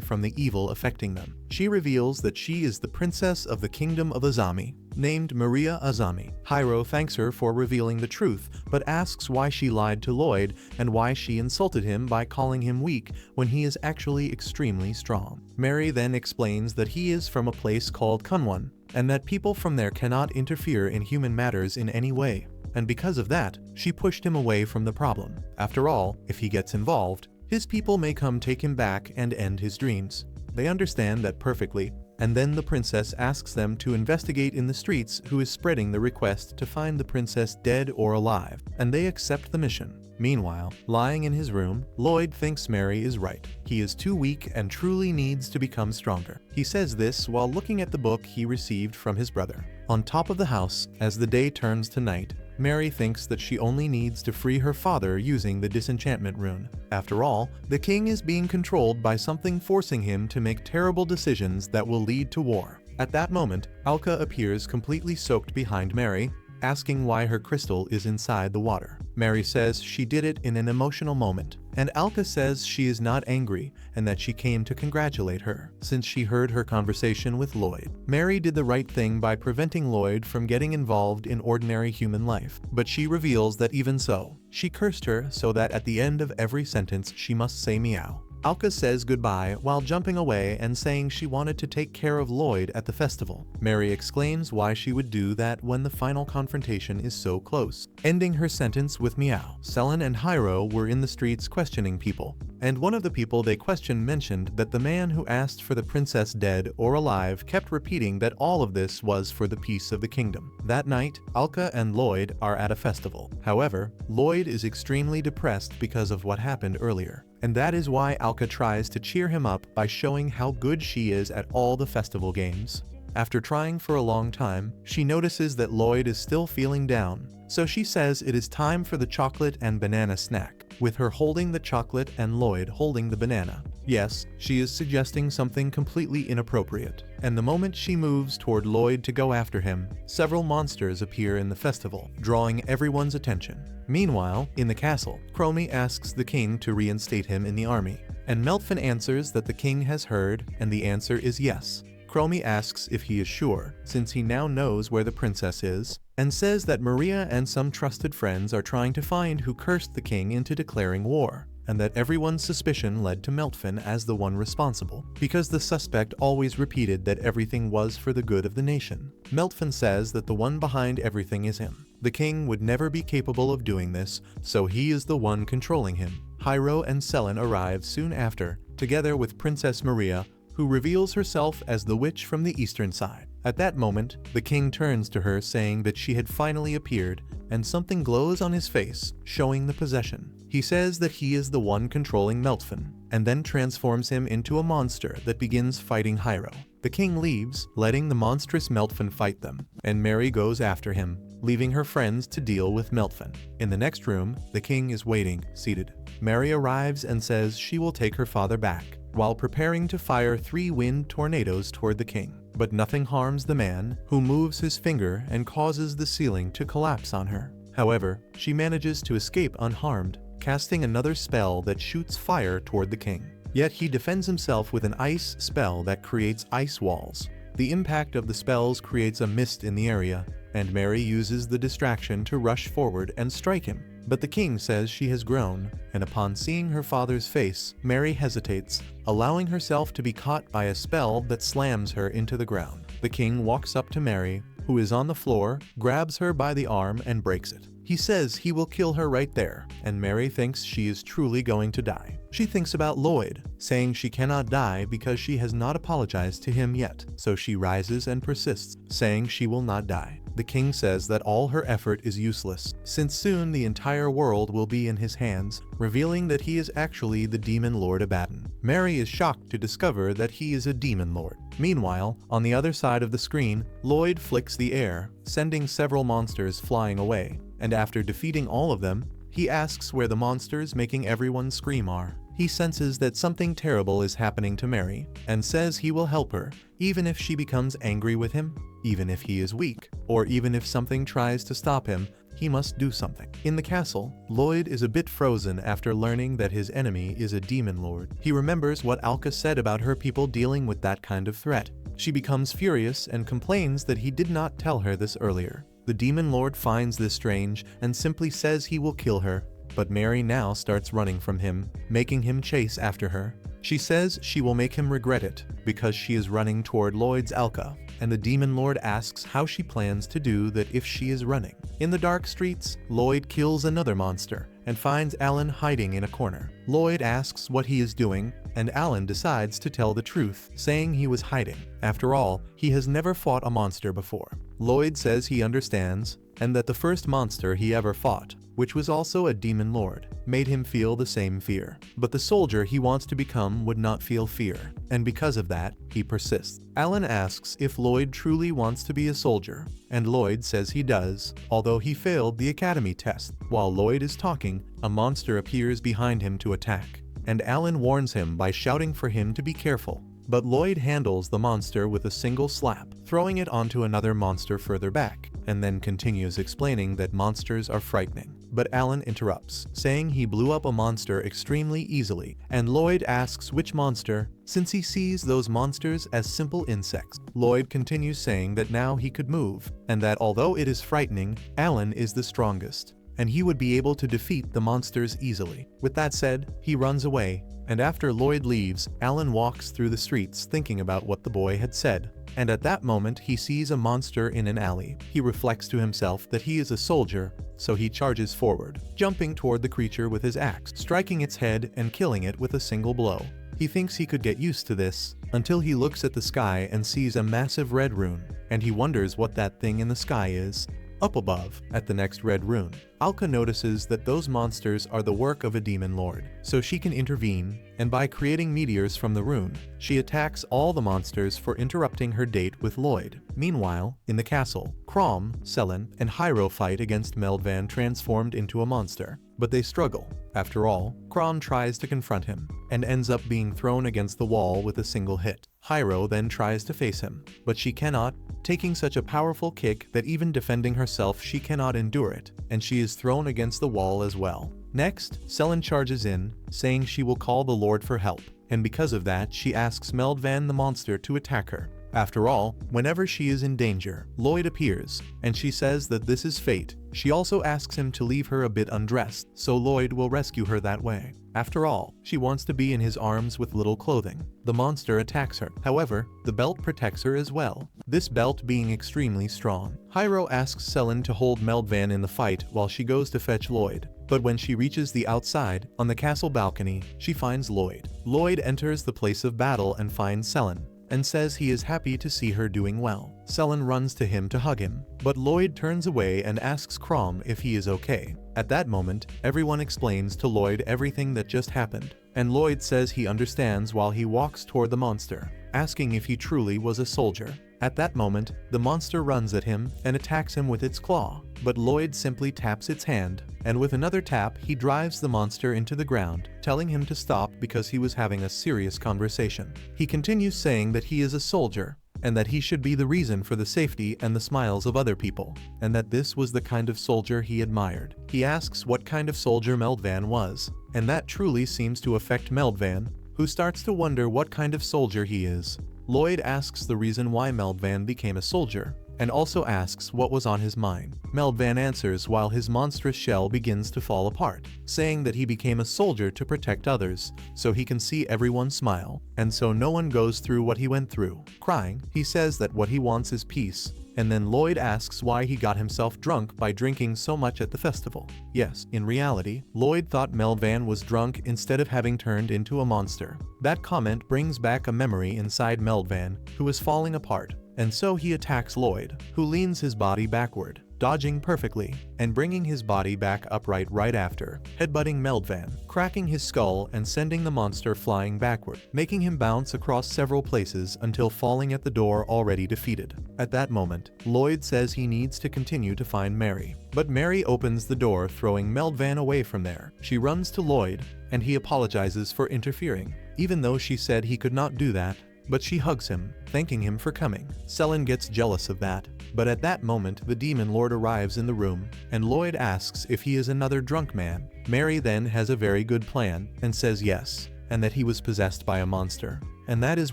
from the evil affecting them. She reveals that she is the princess of the kingdom of Azami, named Maria Azami. Hiro thanks her for revealing the truth, but asks why she lied to Lloyd and why she insulted him by calling him weak when he is actually extremely strong. Mary then explains that he is from a place called Kunwan, and that people from there cannot interfere in human matters in any way. And because of that, she pushed him away from the problem. After all, if he gets involved, his people may come take him back and end his dreams. They understand that perfectly, and then the princess asks them to investigate in the streets who is spreading the request to find the princess dead or alive, and they accept the mission. Meanwhile, lying in his room, Lloyd thinks Mary is right. He is too weak and truly needs to become stronger. He says this while looking at the book he received from his brother. On top of the house, as the day turns to night, Mary thinks that she only needs to free her father using the disenchantment rune. After all, the king is being controlled by something forcing him to make terrible decisions that will lead to war. At that moment, Alka appears completely soaked behind Mary, asking why her crystal is inside the water. Mary says she did it in an emotional moment, and Alka says she is not angry and that she came to congratulate her, since she heard her conversation with Lloyd. Mary did the right thing by preventing Lloyd from getting involved in ordinary human life, but she reveals that even so, she cursed her so that at the end of every sentence she must say meow. Alka says goodbye while jumping away and saying she wanted to take care of Lloyd at the festival. Mary exclaims why she would do that when the final confrontation is so close, ending her sentence with meow. Selen and Hiro were in the streets questioning people, and one of the people they questioned mentioned that the man who asked for the princess dead or alive kept repeating that all of this was for the peace of the kingdom. That night, Alka and Lloyd are at a festival. However, Lloyd is extremely depressed because of what happened earlier, and that is why Alka tries to cheer him up by showing how good she is at all the festival games. After trying for a long time, she notices that Lloyd is still feeling down, so she says it is time for the chocolate and banana snack, with her holding the chocolate and Lloyd holding the banana. Yes, she is suggesting something completely inappropriate, and the moment she moves toward Lloyd to go after him, several monsters appear in the festival, drawing everyone's attention. Meanwhile, in the castle, Chromie asks the king to reinstate him in the army, and Meltfin answers that the king has heard, and the answer is yes. Chromie asks if he is sure, since he now knows where the princess is, and says that Maria and some trusted friends are trying to find who cursed the king into declaring war, and that everyone's suspicion led to Meltfin as the one responsible, because the suspect always repeated that everything was for the good of the nation. Meltfin says that the one behind everything is him. The king would never be capable of doing this, so he is the one controlling him. Hiro and Selen arrive soon after, together with Princess Maria, who reveals herself as the witch from the eastern side. At that moment, the king turns to her saying that she had finally appeared, and something glows on his face, showing the possession. He says that he is the one controlling Meltfin, and then transforms him into a monster that begins fighting Hiro. The king leaves, letting the monstrous Meltfin fight them, and Mary goes after him, leaving her friends to deal with Meltfin. In the next room, the king is waiting, seated. Mary arrives and says she will take her father back, while preparing to fire 3 wind tornadoes toward the king. But nothing harms the man, who moves his finger and causes the ceiling to collapse on her. However, she manages to escape unharmed, casting another spell that shoots fire toward the king. Yet he defends himself with an ice spell that creates ice walls. The impact of the spells creates a mist in the area, and Mary uses the distraction to rush forward and strike him. but the king says she has grown, and upon seeing her father's face, Mary hesitates, allowing herself to be caught by a spell that slams her into the ground. The king walks up to Mary, who is on the floor, grabs her by the arm and breaks it. He says he will kill her right there, and Mary thinks she is truly going to die. She thinks about Lloyd, saying she cannot die because she has not apologized to him yet, so she rises and persists, saying she will not die. The king says that all her effort is useless, since soon the entire world will be in his hands, revealing that he is actually the demon lord Abaddon. Mary is shocked to discover that he is a demon lord. Meanwhile, on the other side of the screen, Lloyd flicks the air, sending several monsters flying away, and after defeating all of them, he asks where the monsters making everyone scream are. He senses that something terrible is happening to Mary, and says he will help her, even if she becomes angry with him, even if he is weak, or even if something tries to stop him, he must do something. In the castle, Lloyd is a bit frozen after learning that his enemy is a demon lord. He remembers what Alka said about her people dealing with that kind of threat. She becomes furious and complains that he did not tell her this earlier. The demon lord finds this strange and simply says he will kill her, but Mary now starts running from him, making him chase after her. She says she will make him regret it because she is running toward Lloyd's Alka, and the demon lord asks how she plans to do that if she is running. In the dark streets, Lloyd kills another monster and finds Alan hiding in a corner. Lloyd asks what he is doing, and Alan decides to tell the truth, saying he was hiding. After all, he has never fought a monster before. Lloyd says he understands, and that the first monster he ever fought, which was also a demon lord, made him feel the same fear. But the soldier he wants to become would not feel fear, and because of that, he persists. Alan asks if Lloyd truly wants to be a soldier, and Lloyd says he does, although he failed the academy test. While Lloyd is talking, a monster appears behind him to attack, and Alan warns him by shouting for him to be careful. But Lloyd handles the monster with a single slap, throwing it onto another monster further back, and then continues explaining that monsters are frightening. But Alan interrupts, saying he blew up a monster extremely easily, and Lloyd asks which monster, since he sees those monsters as simple insects. Lloyd continues saying that now he could move, and that although it is frightening, Alan is the strongest, and he would be able to defeat the monsters easily. With that said, he runs away, and after Lloyd leaves, Alan walks through the streets thinking about what the boy had said. And at that moment he sees a monster in an alley. He reflects to himself that he is a soldier, so he charges forward, jumping toward the creature with his axe, striking its head and killing it with a single blow. He thinks he could get used to this, until he looks at the sky and sees a massive red rune, and he wonders what that thing in the sky is. Up above, at the next red rune, Alka notices that those monsters are the work of a demon lord, so she can intervene, and by creating meteors from the rune, she attacks all the monsters for interrupting her date with Lloyd. Meanwhile, in the castle, Crom, Selen, and Hyro fight against Meldvan transformed into a monster, but they struggle. After all, Crom tries to confront him, and ends up being thrown against the wall with a single hit. Hyro then tries to face him, but she cannot, taking such a powerful kick that even defending herself she cannot endure it, and she is thrown against the wall as well. Next, Selen charges in, saying she will call the Lord for help, and because of that she asks Meldvan the monster to attack her. After all, whenever she is in danger, Lloyd appears, and she says that this is fate. She also asks him to leave her a bit undressed, so Lloyd will rescue her that way. After all, she wants to be in his arms with little clothing. The monster attacks her. However, the belt protects her as well, this belt being extremely strong. Hyro asks Selen to hold Meldvan in the fight while she goes to fetch Lloyd. But when she reaches the outside, on the castle balcony, she finds Lloyd. Lloyd enters the place of battle and finds Selen, and says he is happy to see her doing well. Selen runs to him to hug him, but Lloyd turns away and asks Crom if he is okay. At that moment, everyone explains to Lloyd everything that just happened, and Lloyd says he understands while he walks toward the monster, asking if he truly was a soldier. At that moment, the monster runs at him and attacks him with its claw, but Lloyd simply taps its hand, and with another tap he drives the monster into the ground, telling him to stop because he was having a serious conversation. He continues saying that he is a soldier, and that he should be the reason for the safety and the smiles of other people, and that this was the kind of soldier he admired. He asks what kind of soldier Meldvan was, and that truly seems to affect Meldvan, who starts to wonder what kind of soldier he is. Lloyd asks the reason why Meldvan became a soldier, and also asks what was on his mind. Meltvan answers while his monstrous shell begins to fall apart, saying that he became a soldier to protect others, so he can see everyone smile, and so no one goes through what he went through. Crying, he says that what he wants is peace. And then Lloyd asks why he got himself drunk by drinking so much at the festival. Yes, in reality, Lloyd thought Meltvan was drunk instead of having turned into a monster. That comment brings back a memory inside Meltvan, who is falling apart, and so he attacks Lloyd, who leans his body backward, dodging perfectly, and bringing his body back upright right after, headbutting Meltvan, cracking his skull and sending the monster flying backward, making him bounce across several places until falling at the door already defeated. At that moment, Lloyd says he needs to continue to find Mary. But Mary opens the door, throwing Meltvan away from there. She runs to Lloyd, and he apologizes for interfering, even though she said he could not do that. But she hugs him, thanking him for coming. Selen gets jealous of that, but at that moment the demon lord arrives in the room, and Lloyd asks if he is another drunk man. Mary then has a very good plan, and says yes, and that he was possessed by a monster, and that is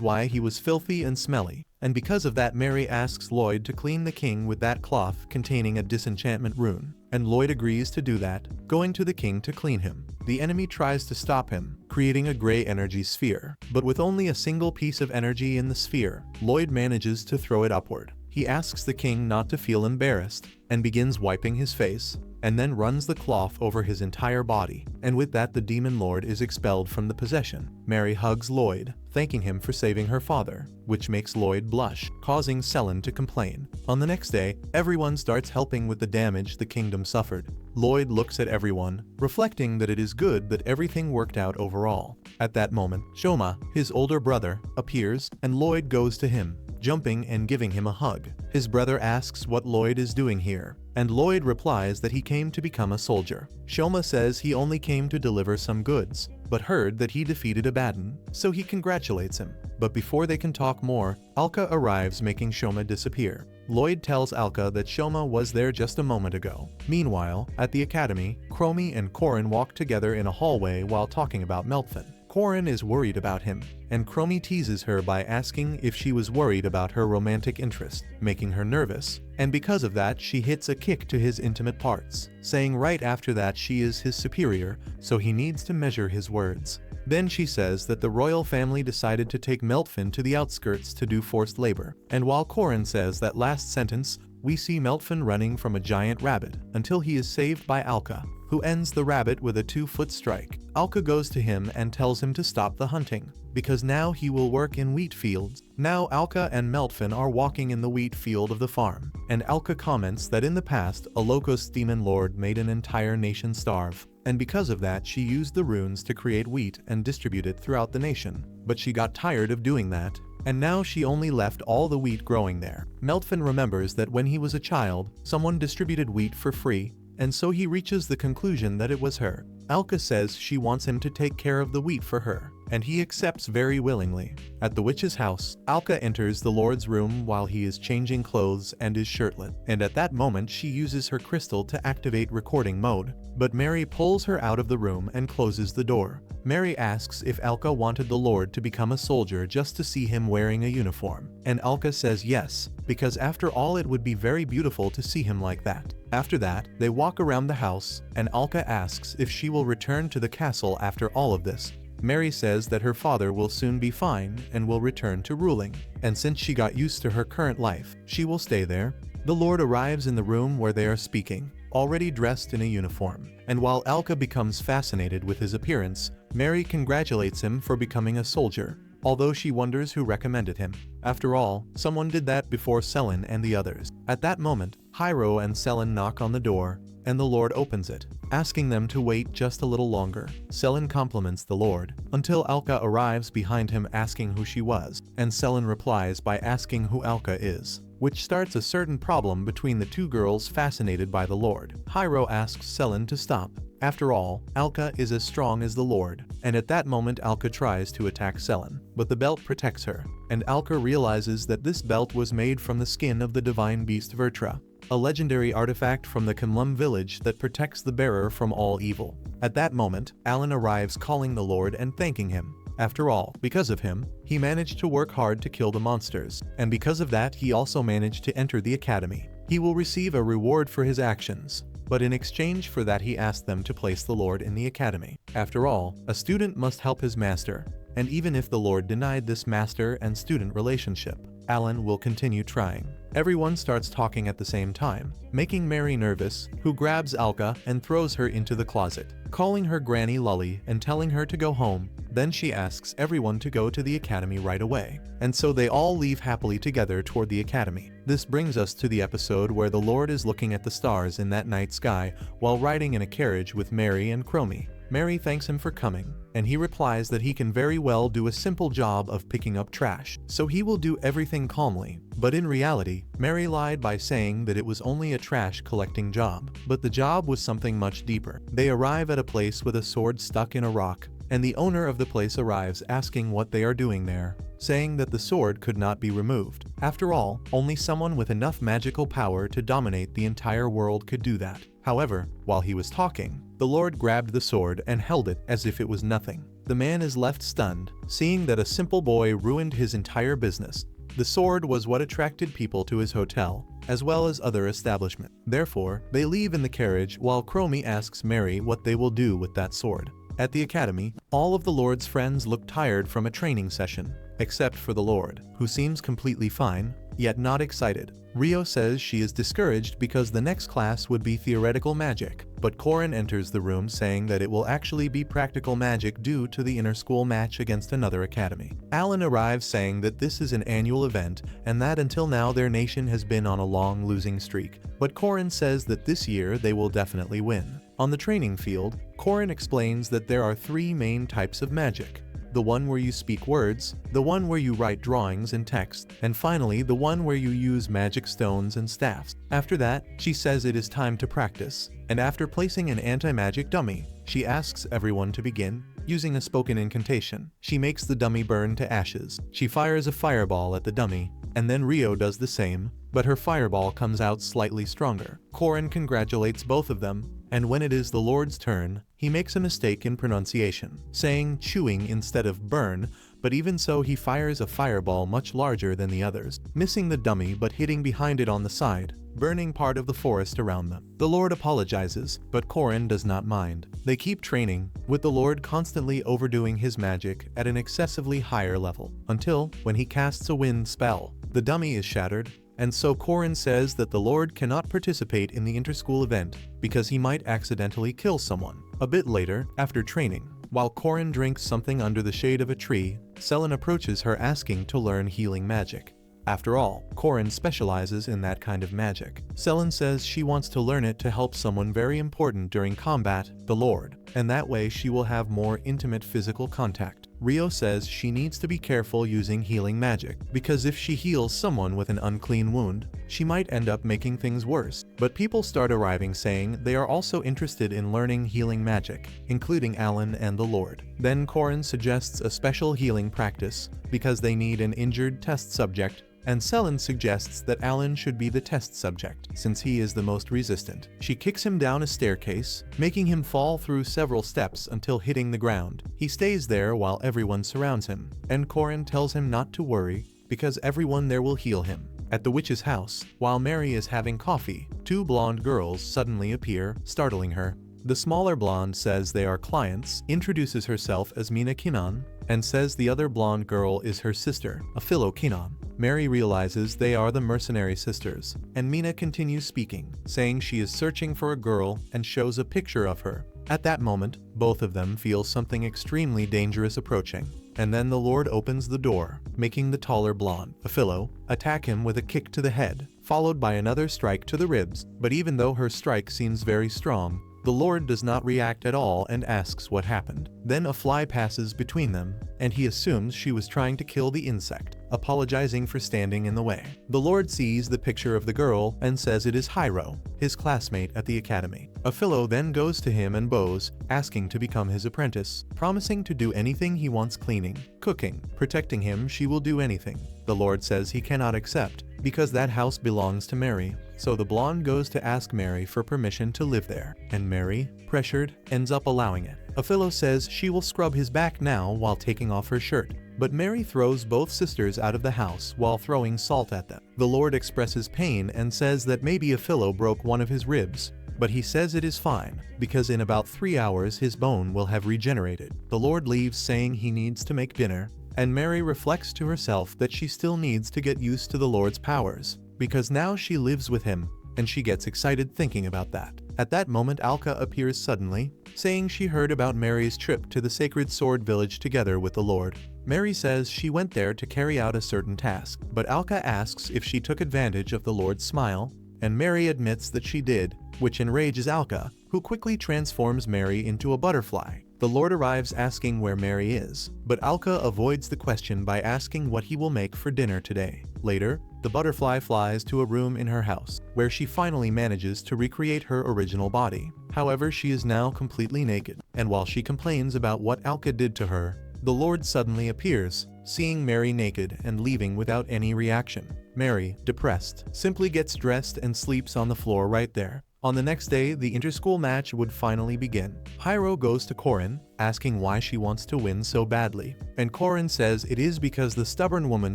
why he was filthy and smelly. And because of that, Mary asks Lloyd to clean the king with that cloth containing a disenchantment rune, and Lloyd agrees to do that, going to the king to clean him. The enemy tries to stop him, creating a gray energy sphere, but with only a single piece of energy in the sphere, Lloyd manages to throw it upward. He asks the king not to feel embarrassed, and begins wiping his face, and then runs the cloth over his entire body, and with that the demon lord is expelled from the possession. Mary hugs Lloyd, thanking him for saving her father, which makes Lloyd blush, causing Selen to complain. On the next day, everyone starts helping with the damage the kingdom suffered. Lloyd looks at everyone, reflecting that it is good that everything worked out overall. At that moment, Shoma, his older brother, appears, and Lloyd goes to him, jumping and giving him a hug. His brother asks what Lloyd is doing here, and Lloyd replies that he came to become a soldier. Shoma says he only came to deliver some goods, but heard that he defeated a Bat-Kun, so he congratulates him. But before they can talk more, Alka arrives, making Shoma disappear. Lloyd tells Alka that Shoma was there just a moment ago. Meanwhile, at the academy, Chromie and Corin walk together in a hallway while talking about Meltvan. Corin is worried about him, and Chromie teases her by asking if she was worried about her romantic interest, making her nervous, and because of that she hits a kick to his intimate parts, saying right after that she is his superior, so he needs to measure his words. Then she says that the royal family decided to take Meltvan to the outskirts to do forced labor, and while Corin says that last sentence, we see Meltvan running from a giant rabbit until he is saved by Alka, who ends the rabbit with a 2-foot strike. Alka goes to him and tells him to stop the hunting, because now he will work in wheat fields. Now Alka and Meltvan are walking in the wheat field of the farm, and Alka comments that in the past a Locust demon lord made an entire nation starve, and because of that she used the runes to create wheat and distribute it throughout the nation. But she got tired of doing that, and now she only left all the wheat growing there. Meltvan remembers that when he was a child, someone distributed wheat for free, and so he reaches the conclusion that it was her. Alka says she wants him to take care of the wheat for her, and he accepts very willingly. At the witch's house, Alka enters the Lord's room while he is changing clothes and is shirtless, and at that moment she uses her crystal to activate recording mode, but Mary pulls her out of the room and closes the door. Mary asks if Alka wanted the Lord to become a soldier just to see him wearing a uniform, and Alka says yes, because after all it would be very beautiful to see him like that. After that, they walk around the house, and Alka asks if she will return to the castle after all of this. Mary says that her father will soon be fine and will return to ruling, and since she got used to her current life, she will stay there. The Lord arrives in the room where they are speaking, already dressed in a uniform, and while Alka becomes fascinated with his appearance, Mary congratulates him for becoming a soldier, although she wonders who recommended him. After all, someone did that before Selen and the others. At that moment, Hyro and Selen knock on the door, and the Lord opens it, asking them to wait just a little longer. Selen compliments the Lord, until Alka arrives behind him asking who she was, and Selen replies by asking who Alka is, which starts a certain problem between the two girls fascinated by the Lord. Hyro asks Selen to stop. After all, Alka is as strong as the Lord, and at that moment Alka tries to attack Selen, but the belt protects her, and Alka realizes that this belt was made from the skin of the divine beast Vertra, a legendary artifact from the Kunlun village that protects the bearer from all evil. At that moment, Alan arrives calling the Lord and thanking him. After all, because of him, he managed to work hard to kill the monsters, and because of that he also managed to enter the academy. He will receive a reward for his actions, but in exchange for that he asked them to place the Lord in the academy. After all, a student must help his master, and even if the Lord denied this master and student relationship, Alan will continue trying. Everyone starts talking at the same time, making Mary nervous, who grabs Alka and throws her into the closet, calling her Granny Lully and telling her to go home. Then she asks everyone to go to the academy right away, and so they all leave happily together toward the academy. This brings us to the episode where the Lord is looking at the stars in that night sky while riding in a carriage with Mary and Chromie. Mary thanks him for coming, and he replies that he can very well do a simple job of picking up trash, so he will do everything calmly. But in reality, Mary lied by saying that it was only a trash collecting job, but the job was something much deeper. They arrive at a place with a sword stuck in a rock, and the owner of the place arrives asking what they are doing there, saying that the sword could not be removed. After all, only someone with enough magical power to dominate the entire world could do that. However, while he was talking, the Lord grabbed the sword and held it as if it was nothing. The man is left stunned, seeing that a simple boy ruined his entire business. The sword was what attracted people to his hotel, as well as other establishments. Therefore, they leave in the carriage while Chromie asks Mary what they will do with that sword. At the academy, all of the Lord's friends look tired from a training session, except for the Lord, who seems completely fine, yet not excited. Rio says she is discouraged because the next class would be theoretical magic, but Corin enters the room saying that it will actually be practical magic due to the inter-school match against another academy. Alan arrives saying that this is an annual event and that until now their nation has been on a long losing streak, but Corin says that this year they will definitely win. On the training field, Corin explains that there are three main types of magic. The one where you speak words, the one where you write drawings and text, and finally the one where you use magic stones and staffs. After that, she says it is time to practice, and after placing an anti-magic dummy, she asks everyone to begin. Using a spoken incantation, she makes the dummy burn to ashes. She fires a fireball at the dummy, and then Rio does the same, but her fireball comes out slightly stronger. Corin congratulates both of them, and when it is the Lord's turn, he makes a mistake in pronunciation, saying chewing instead of burn, but even so he fires a fireball much larger than the others, missing the dummy but hitting behind it on the side, burning part of the forest around them. The Lord apologizes, but Corin does not mind. They keep training, with the Lord constantly overdoing his magic at an excessively higher level, until, when he casts a wind spell, the dummy is shattered, and so Corin says that the Lord cannot participate in the inter-school event because he might accidentally kill someone. A bit later, after training, while Corin drinks something under the shade of a tree, Selin approaches her asking to learn healing magic. After all, Corin specializes in that kind of magic. Selin says she wants to learn it to help someone very important during combat, the Lord, and that way she will have more intimate physical contact. Rio says she needs to be careful using healing magic, because if she heals someone with an unclean wound, she might end up making things worse. But people start arriving saying they are also interested in learning healing magic, including Alan and the Lord. Then Corin suggests a special healing practice, because they need an injured test subject, and Selin suggests that Alan should be the test subject, since he is the most resistant. She kicks him down a staircase, making him fall through several steps until hitting the ground. He stays there while everyone surrounds him, and Corin tells him not to worry, because everyone there will heal him. At the witch's house, while Mary is having coffee, two blonde girls suddenly appear, startling her. The smaller blonde says they are clients, introduces herself as Mina Kinan, and says the other blonde girl is her sister, Afilo Kinan. Mary realizes they are the mercenary sisters, and Mina continues speaking, saying she is searching for a girl and shows a picture of her. At that moment, both of them feel something extremely dangerous approaching, and then the Lord opens the door, making the taller blonde, Afilo, attack him with a kick to the head, followed by another strike to the ribs. But even though her strike seems very strong, the Lord does not react at all and asks what happened. Then a fly passes between them, and he assumes she was trying to kill the insect, apologizing for standing in the way. The Lord sees the picture of the girl and says it is Hyro, his classmate at the academy. Afilo then goes to him and bows, asking to become his apprentice, promising to do anything he wants, cleaning, cooking, protecting him. She will do anything. The Lord says he cannot accept, because that house belongs to Mary. So the blonde goes to ask Mary for permission to live there, and Mary, pressured, ends up allowing it. Philo says she will scrub his back now while taking off her shirt, but Mary throws both sisters out of the house while throwing salt at them. The Lord expresses pain and says that maybe Philo broke one of his ribs, but he says it is fine, because in about 3 hours his bone will have regenerated. The Lord leaves saying he needs to make dinner, and Mary reflects to herself that she still needs to get used to the Lord's powers, because now she lives with him, and she gets excited thinking about that. At that moment Alka appears suddenly, saying she heard about Mary's trip to the Sacred Sword Village together with the Lord. Mary says she went there to carry out a certain task, but Alka asks if she took advantage of the Lord's smile, and Mary admits that she did, which enrages Alka, who quickly transforms Mary into a butterfly. The Lord arrives asking where Mary is, but Alka avoids the question by asking what he will make for dinner today. Later, the butterfly flies to a room in her house, where she finally manages to recreate her original body. However, she is now completely naked, and while she complains about what Alka did to her, the Lord suddenly appears, seeing Mary naked and leaving without any reaction. Mary, depressed, simply gets dressed and sleeps on the floor right there. On the next day, the interschool match would finally begin. Hiro goes to Korin, asking why she wants to win so badly, and Korin says it is because the stubborn woman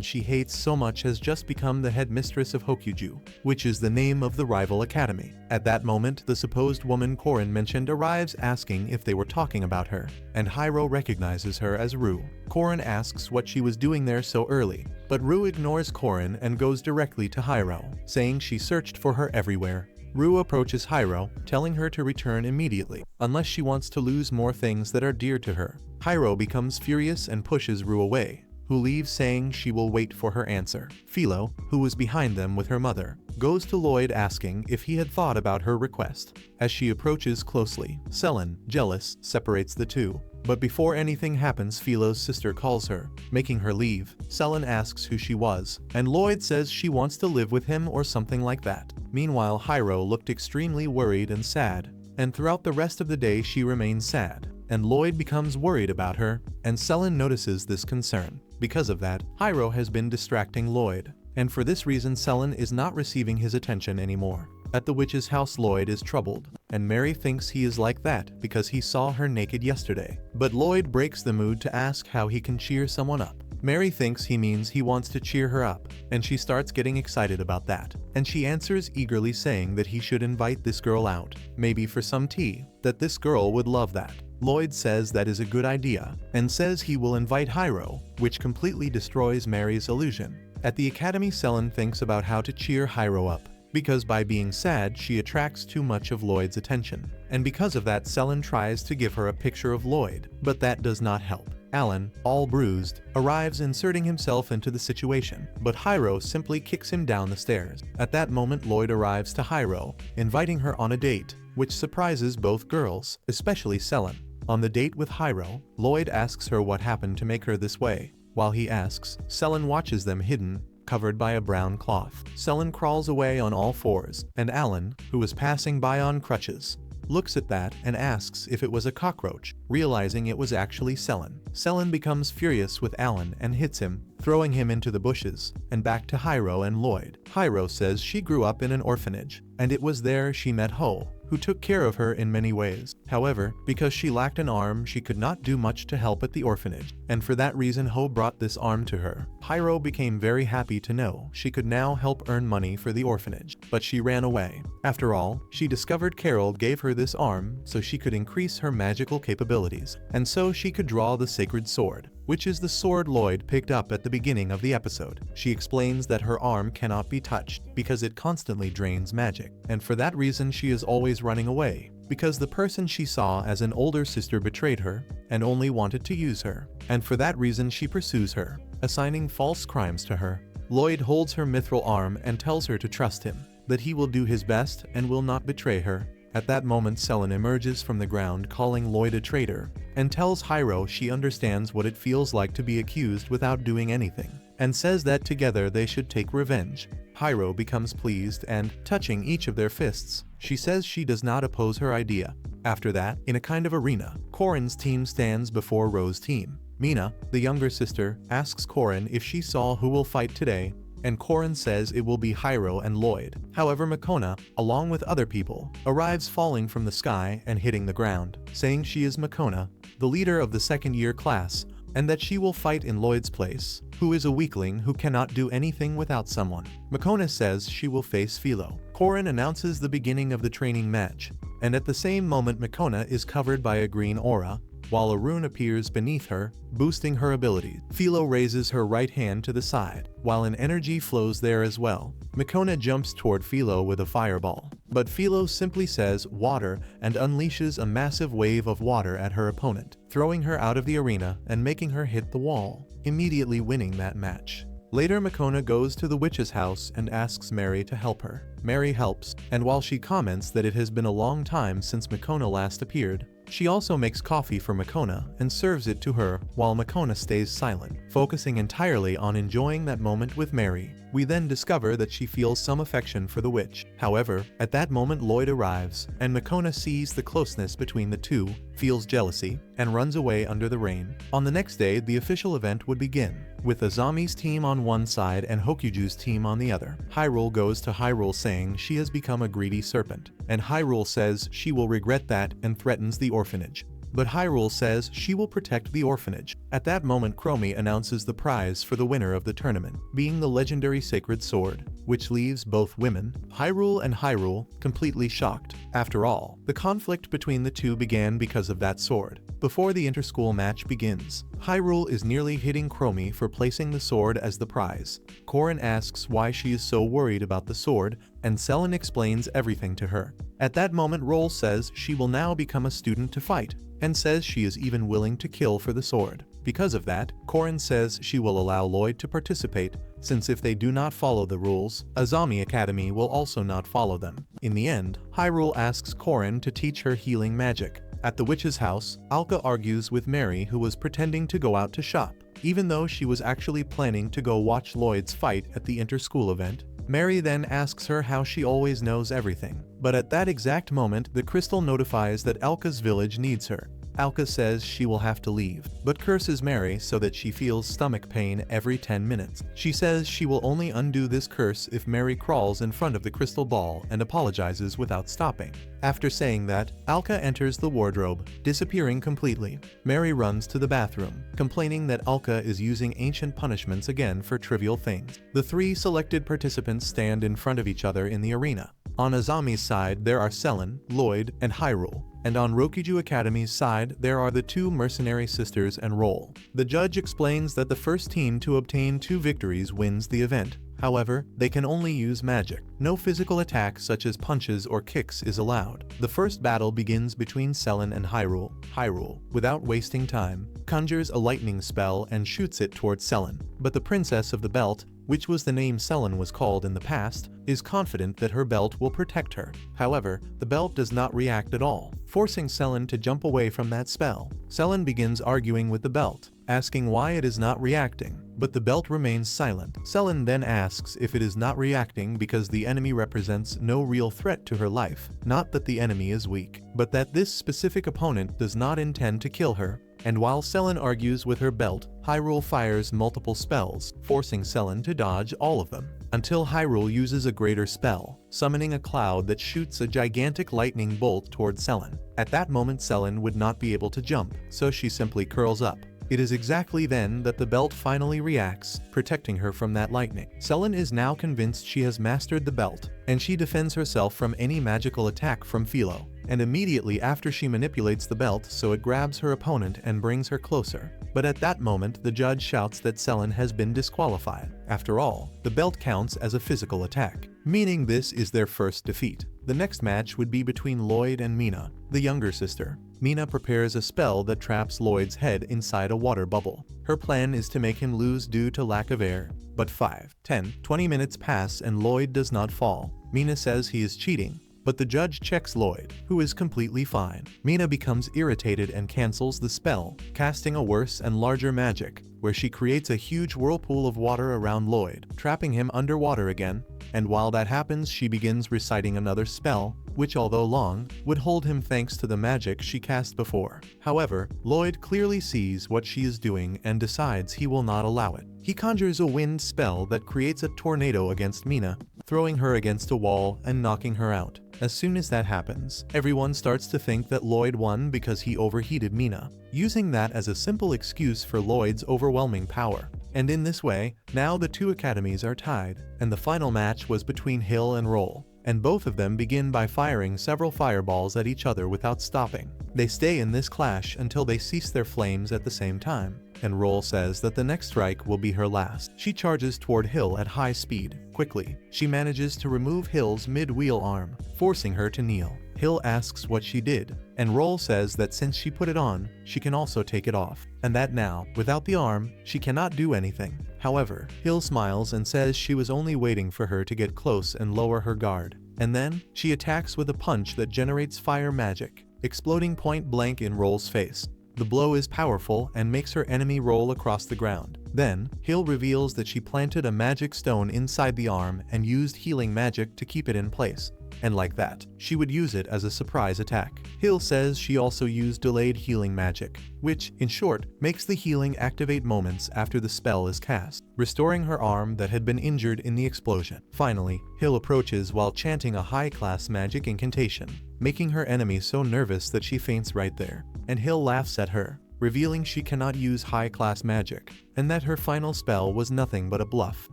she hates so much has just become the headmistress of Hokyuju, which is the name of the rival academy. At that moment, the supposed woman Korin mentioned arrives asking if they were talking about her, and Hiro recognizes her as Ru. Korin asks what she was doing there so early, but Ru ignores Korin and goes directly to Hiro, saying she searched for her everywhere. Ru approaches Hiro, telling her to return immediately, unless she wants to lose more things that are dear to her. Hiro becomes furious and pushes Ru away, who leaves saying she will wait for her answer. Philo, who was behind them with her mother, goes to Lloyd asking if he had thought about her request. As she approaches closely, Selin, jealous, separates the two. But before anything happens, Philo's sister calls her, making her leave. Selin asks who she was, and Lloyd says she wants to live with him or something like that. Meanwhile, Hiro looked extremely worried and sad, and throughout the rest of the day she remains sad, and Lloyd becomes worried about her, and Selin notices this concern. Because of that, Hiro has been distracting Lloyd, and for this reason Selin is not receiving his attention anymore. At the witch's house, Lloyd is troubled, and Mary thinks he is like that because he saw her naked yesterday. But Lloyd breaks the mood to ask how he can cheer someone up. Mary thinks he means he wants to cheer her up, and she starts getting excited about that. And she answers eagerly saying that he should invite this girl out, maybe for some tea, that this girl would love that. Lloyd says that is a good idea, and says he will invite Hiro, which completely destroys Mary's illusion. At the academy, Selin thinks about how to cheer Hiro up, because by being sad she attracts too much of Lloyd's attention. And because of that, Selin tries to give her a picture of Lloyd, but that does not help. Alan, all bruised, arrives inserting himself into the situation, but Hiro simply kicks him down the stairs. At that moment, Lloyd arrives to Hiro, inviting her on a date, which surprises both girls, especially Selin. On the date with Hiro, Lloyd asks her what happened to make her this way. While he asks, Selin watches them hidden, covered by a brown cloth. Selin crawls away on all fours, and Alan, who is passing by on crutches, looks at that and asks if it was a cockroach, realizing it was actually Selin. Selin becomes furious with Alan and hits him, throwing him into the bushes, and back to Hiro and Lloyd. Hiro says she grew up in an orphanage, and it was there she met Ho, who took care of her in many ways. However, because she lacked an arm, she could not do much to help at the orphanage, and for that reason Ho brought this arm to her. Hiro became very happy to know she could now help earn money for the orphanage, but she ran away. After all, she discovered Carol gave her this arm so she could increase her magical capabilities, and so she could draw the sacred sword, which is the sword Lloyd picked up at the beginning of the episode. She explains that her arm cannot be touched because it constantly drains magic, and for that reason she is always running away, because the person she saw as an older sister betrayed her and only wanted to use her, and for that reason she pursues her, assigning false crimes to her. Lloyd holds her mithril arm and tells her to trust him, that he will do his best and will not betray her. At that moment, Selin emerges from the ground calling Lloyd a traitor, and tells Hiro she understands what it feels like to be accused without doing anything, and says that together they should take revenge. Hiro becomes pleased and, touching each of their fists, she says she does not oppose her idea. After that, in a kind of arena, Korin's team stands before Ro's team. Mina, the younger sister, asks Korin if she saw who will fight today, and Corin says it will be Hyro and Lloyd. However, Makona, along with other people, arrives falling from the sky and hitting the ground, saying she is Makona, the leader of the second-year class, and that she will fight in Lloyd's place, who is a weakling who cannot do anything without someone. Makona says she will face Philo. Corin announces the beginning of the training match, and at the same moment Makona is covered by a green aura, while a rune appears beneath her, boosting her abilities. Philo raises her right hand to the side, while an energy flows there as well. Makona jumps toward Philo with a fireball, but Philo simply says water and unleashes a massive wave of water at her opponent, throwing her out of the arena and making her hit the wall, immediately winning that match. Later, Makona goes to the witch's house and asks Mary to help her. Mary helps, and while she comments that it has been a long time since Makona last appeared, she also makes coffee for Makona and serves it to her while Makona stays silent, focusing entirely on enjoying that moment with Mary. We then discover that she feels some affection for the witch. However, at that moment Lloyd arrives, and Makona sees the closeness between the two, feels jealousy, and runs away under the rain. On the next day, the official event would begin, with Azami's team on one side and Hokuju's team on the other. Hyrule goes to Hyrule saying she has become a greedy serpent, and Hyrule says she will regret that and threatens the orphanage. But Hyrule says she will protect the orphanage. At that moment, Chromie announces the prize for the winner of the tournament, being the legendary sacred sword, which leaves both women, Hyrule and Hyrule, completely shocked. After all, the conflict between the two began because of that sword. Before the inter-school match begins, Hyrule is nearly hitting Chromie for placing the sword as the prize. Corin asks why she is so worried about the sword, and Selen explains everything to her. At that moment, Roll says she will now become a student to fight, and says she is even willing to kill for the sword. Because of that, Corin says she will allow Lloyd to participate, since if they do not follow the rules, Azami Academy will also not follow them. In the end, Hyrule asks Corin to teach her healing magic. At the witch's house, Alka argues with Mary, who was pretending to go out to shop, even though she was actually planning to go watch Lloyd's fight at the inter-school event. Mary then asks her how she always knows everything. But at that exact moment, the crystal notifies that Alka's village needs her. Alka says she will have to leave, but curses Mary so that she feels stomach pain every 10 minutes. She says she will only undo this curse if Mary crawls in front of the crystal ball and apologizes without stopping. After saying that, Alka enters the wardrobe, disappearing completely. Mary runs to the bathroom, complaining that Alka is using ancient punishments again for trivial things. The three selected participants stand in front of each other in the arena. On Azami's side, there are Selen, Lloyd, and Hyrule. And on Rokuju Academy's side, there are the two mercenary sisters and Roll. The judge explains that the first team to obtain 2 victories wins the event. However, they can only use magic. No physical attack such as punches or kicks is allowed. The first battle begins between Selen and Hyrule. Hyrule, without wasting time, conjures a lightning spell and shoots it towards Selen. But the Princess of the Belt, which was the name Selen was called in the past, is confident that her belt will protect her. However, the belt does not react at all, forcing Selen to jump away from that spell. Selen begins arguing with the belt, asking why it is not reacting, but the belt remains silent. Selen then asks if it is not reacting because the enemy represents no real threat to her life, not that the enemy is weak, but that this specific opponent does not intend to kill her. And while Selen argues with her belt, Hyrule fires multiple spells, forcing Selen to dodge all of them, until Hyrule uses a greater spell, summoning a cloud that shoots a gigantic lightning bolt toward Selen. At that moment, Selen would not be able to jump, so she simply curls up. It is exactly then that the belt finally reacts, protecting her from that lightning. Selen is now convinced she has mastered the belt, and she defends herself from any magical attack from Philo. And immediately after, she manipulates the belt so it grabs her opponent and brings her closer. But at that moment, the judge shouts that Selen has been disqualified. After all, the belt counts as a physical attack, meaning this is their first defeat. The next match would be between Lloyd and Mina, the younger sister. Mina prepares a spell that traps Lloyd's head inside a water bubble. Her plan is to make him lose due to lack of air. But 5, 10, 20 minutes pass and Lloyd does not fall. Mina says he is cheating, but the judge checks Lloyd, who is completely fine. Mina becomes irritated and cancels the spell, casting a worse and larger magic, where she creates a huge whirlpool of water around Lloyd, trapping him underwater again. And while that happens, she begins reciting another spell, which although long, would hold him thanks to the magic she cast before. However, Lloyd clearly sees what she is doing and decides he will not allow it. He conjures a wind spell that creates a tornado against Mina, throwing her against a wall and knocking her out. As soon as that happens, everyone starts to think that Lloyd won because he overheated Mina, using that as a simple excuse for Lloyd's overwhelming power. And in this way, now the two academies are tied, and the final match was between Hill and Roll, and both of them begin by firing several fireballs at each other without stopping. They stay in this clash until they cease their flames at the same time, and Roll says that the next strike will be her last. She charges toward Hill at high speed. Quickly, she manages to remove Hill's mid-wheel arm, forcing her to kneel. Hill asks what she did, and Roll says that since she put it on, she can also take it off, and that now, without the arm, she cannot do anything. However, Hill smiles and says she was only waiting for her to get close and lower her guard. And then, she attacks with a punch that generates fire magic, exploding point blank in Roll's face. The blow is powerful and makes her enemy roll across the ground. Then, Hill reveals that she planted a magic stone inside the arm and used healing magic to keep it in place. And like that, she would use it as a surprise attack. Hill says she also used delayed healing magic, which, in short, makes the healing activate moments after the spell is cast, restoring her arm that had been injured in the explosion. Finally, Hill approaches while chanting a high-class magic incantation, making her enemy so nervous that she faints right there. And Hill laughs at her, revealing she cannot use high-class magic, and that her final spell was nothing but a bluff.